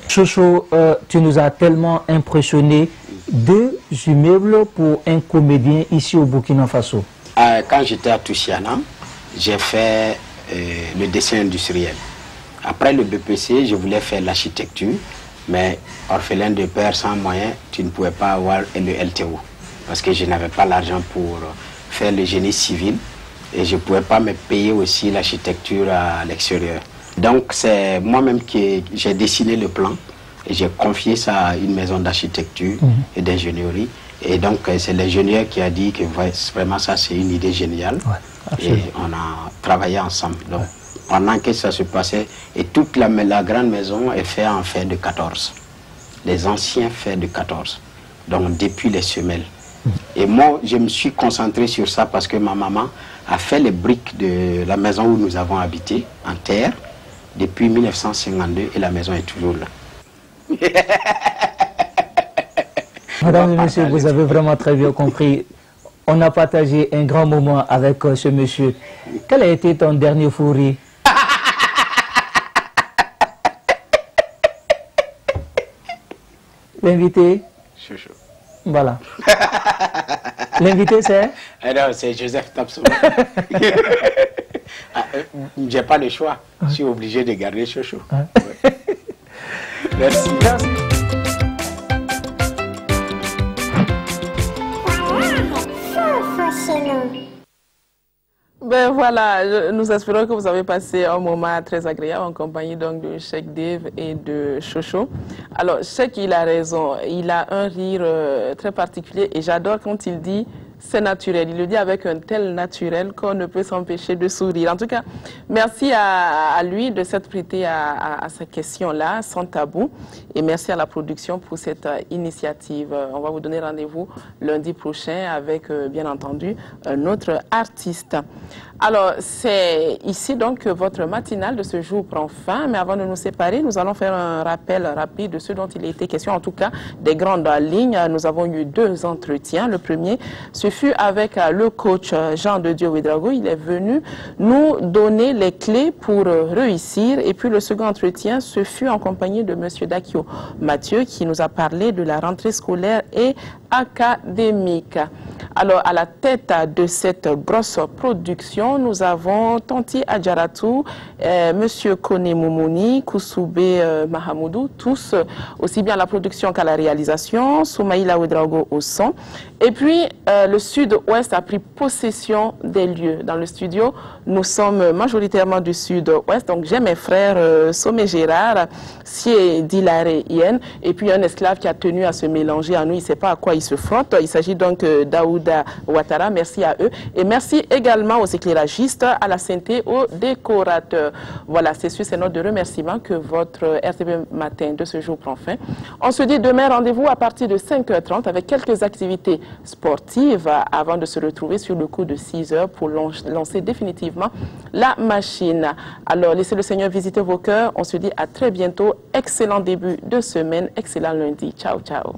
Chocho, tu nous as tellement impressionné. 2 immeubles pour un comédien ici au Burkina Faso. Quand j'étais à Touchiana, j'ai fait le dessin industriel. Après le BPC, je voulais faire l'architecture, mais orphelin de père sans moyens, tu ne pouvais pas avoir le LTO. Parce que je n'avais pas l'argent pour faire le génie civil et je ne pouvais pas me payer aussi l'architecture à l'extérieur. Donc c'est moi-même qui j'ai dessiné le plan et j'ai confié ça à une maison d'architecture et d'ingénierie. Et donc c'est l'ingénieur qui a dit que vraiment ça c'est une idée géniale. Ouais, et on a travaillé ensemble. Donc pendant que ça se passait, et toute la grande maison est faite en fer de 14. Les anciens fers de 14. Donc depuis les semelles. Et moi, je me suis concentré sur ça parce que ma maman a fait les briques de la maison où nous avons habité, en terre, depuis 1952 et la maison est toujours là. Madame et monsieur, vous avez vraiment très bien compris. On a partagé un grand moment avec ce monsieur. Quel a été ton dernier fou rire? L'invité? Chocho. Voilà. L'invité c'est? Non, c'est Joseph Tapsoba. J'ai pas le choix. Je suis obligé de garder Chocho. Ouais. Merci. Merci. Ben voilà, nous espérons que vous avez passé un moment très agréable en compagnie donc de Cheikh Dave et de Chocho. Alors Cheikh, il a raison, il a un rire très particulier et j'adore quand il dit c'est naturel. Il le dit avec un tel naturel qu'on ne peut s'empêcher de sourire. En tout cas, merci à lui de s'être prêté à ces questions-là, sans tabou. Et merci à la production pour cette initiative. On va vous donner rendez-vous lundi prochain avec, bien entendu, un autre artiste. Alors, c'est ici donc que votre matinale de ce jour prend fin. Mais avant de nous séparer, nous allons faire un rappel rapide de ce dont il a été question, en tout cas des grandes lignes. Nous avons eu 2 entretiens. Le premier, ce fut avec le coach Jean de Dieu Ouedraogo. Il est venu nous donner les clés pour réussir. Et puis le second entretien, ce fut en compagnie de M. Dakio Mathieu qui nous a parlé de la rentrée scolaire et académique. Alors, à la tête de cette grosse production, nous avons Tanti Adjaratou, M. Kone Moumouni, Koussoubé Mahamoudou, tous, aussi bien à la production qu'à la réalisation, Soumaïla Ouedraogo au son. Et puis, le Sud-Ouest a pris possession des lieux. Dans le studio, nous sommes majoritairement du Sud-Ouest. Donc, j'ai mes frères Somé Gérard, Sie Dilare Yen, et puis un esclave qui a tenu à se mélanger à nous. Il ne sait pas à quoi il se frotte. Il s'agit donc d'Aouda Ouattara. Merci à eux. Et merci également aux éclairagistes, à la santé, aux décorateurs. Voilà, c'est sur ces notes de remerciement que votre RTB Matin de ce jour prend fin. On se dit demain, rendez-vous à partir de 5h30 avec quelques activités sportives avant de se retrouver sur le coup de 6h pour lancer définitivement la machine. Alors, laissez le Seigneur visiter vos cœurs. On se dit à très bientôt. Excellent début de semaine, excellent lundi. Ciao, ciao.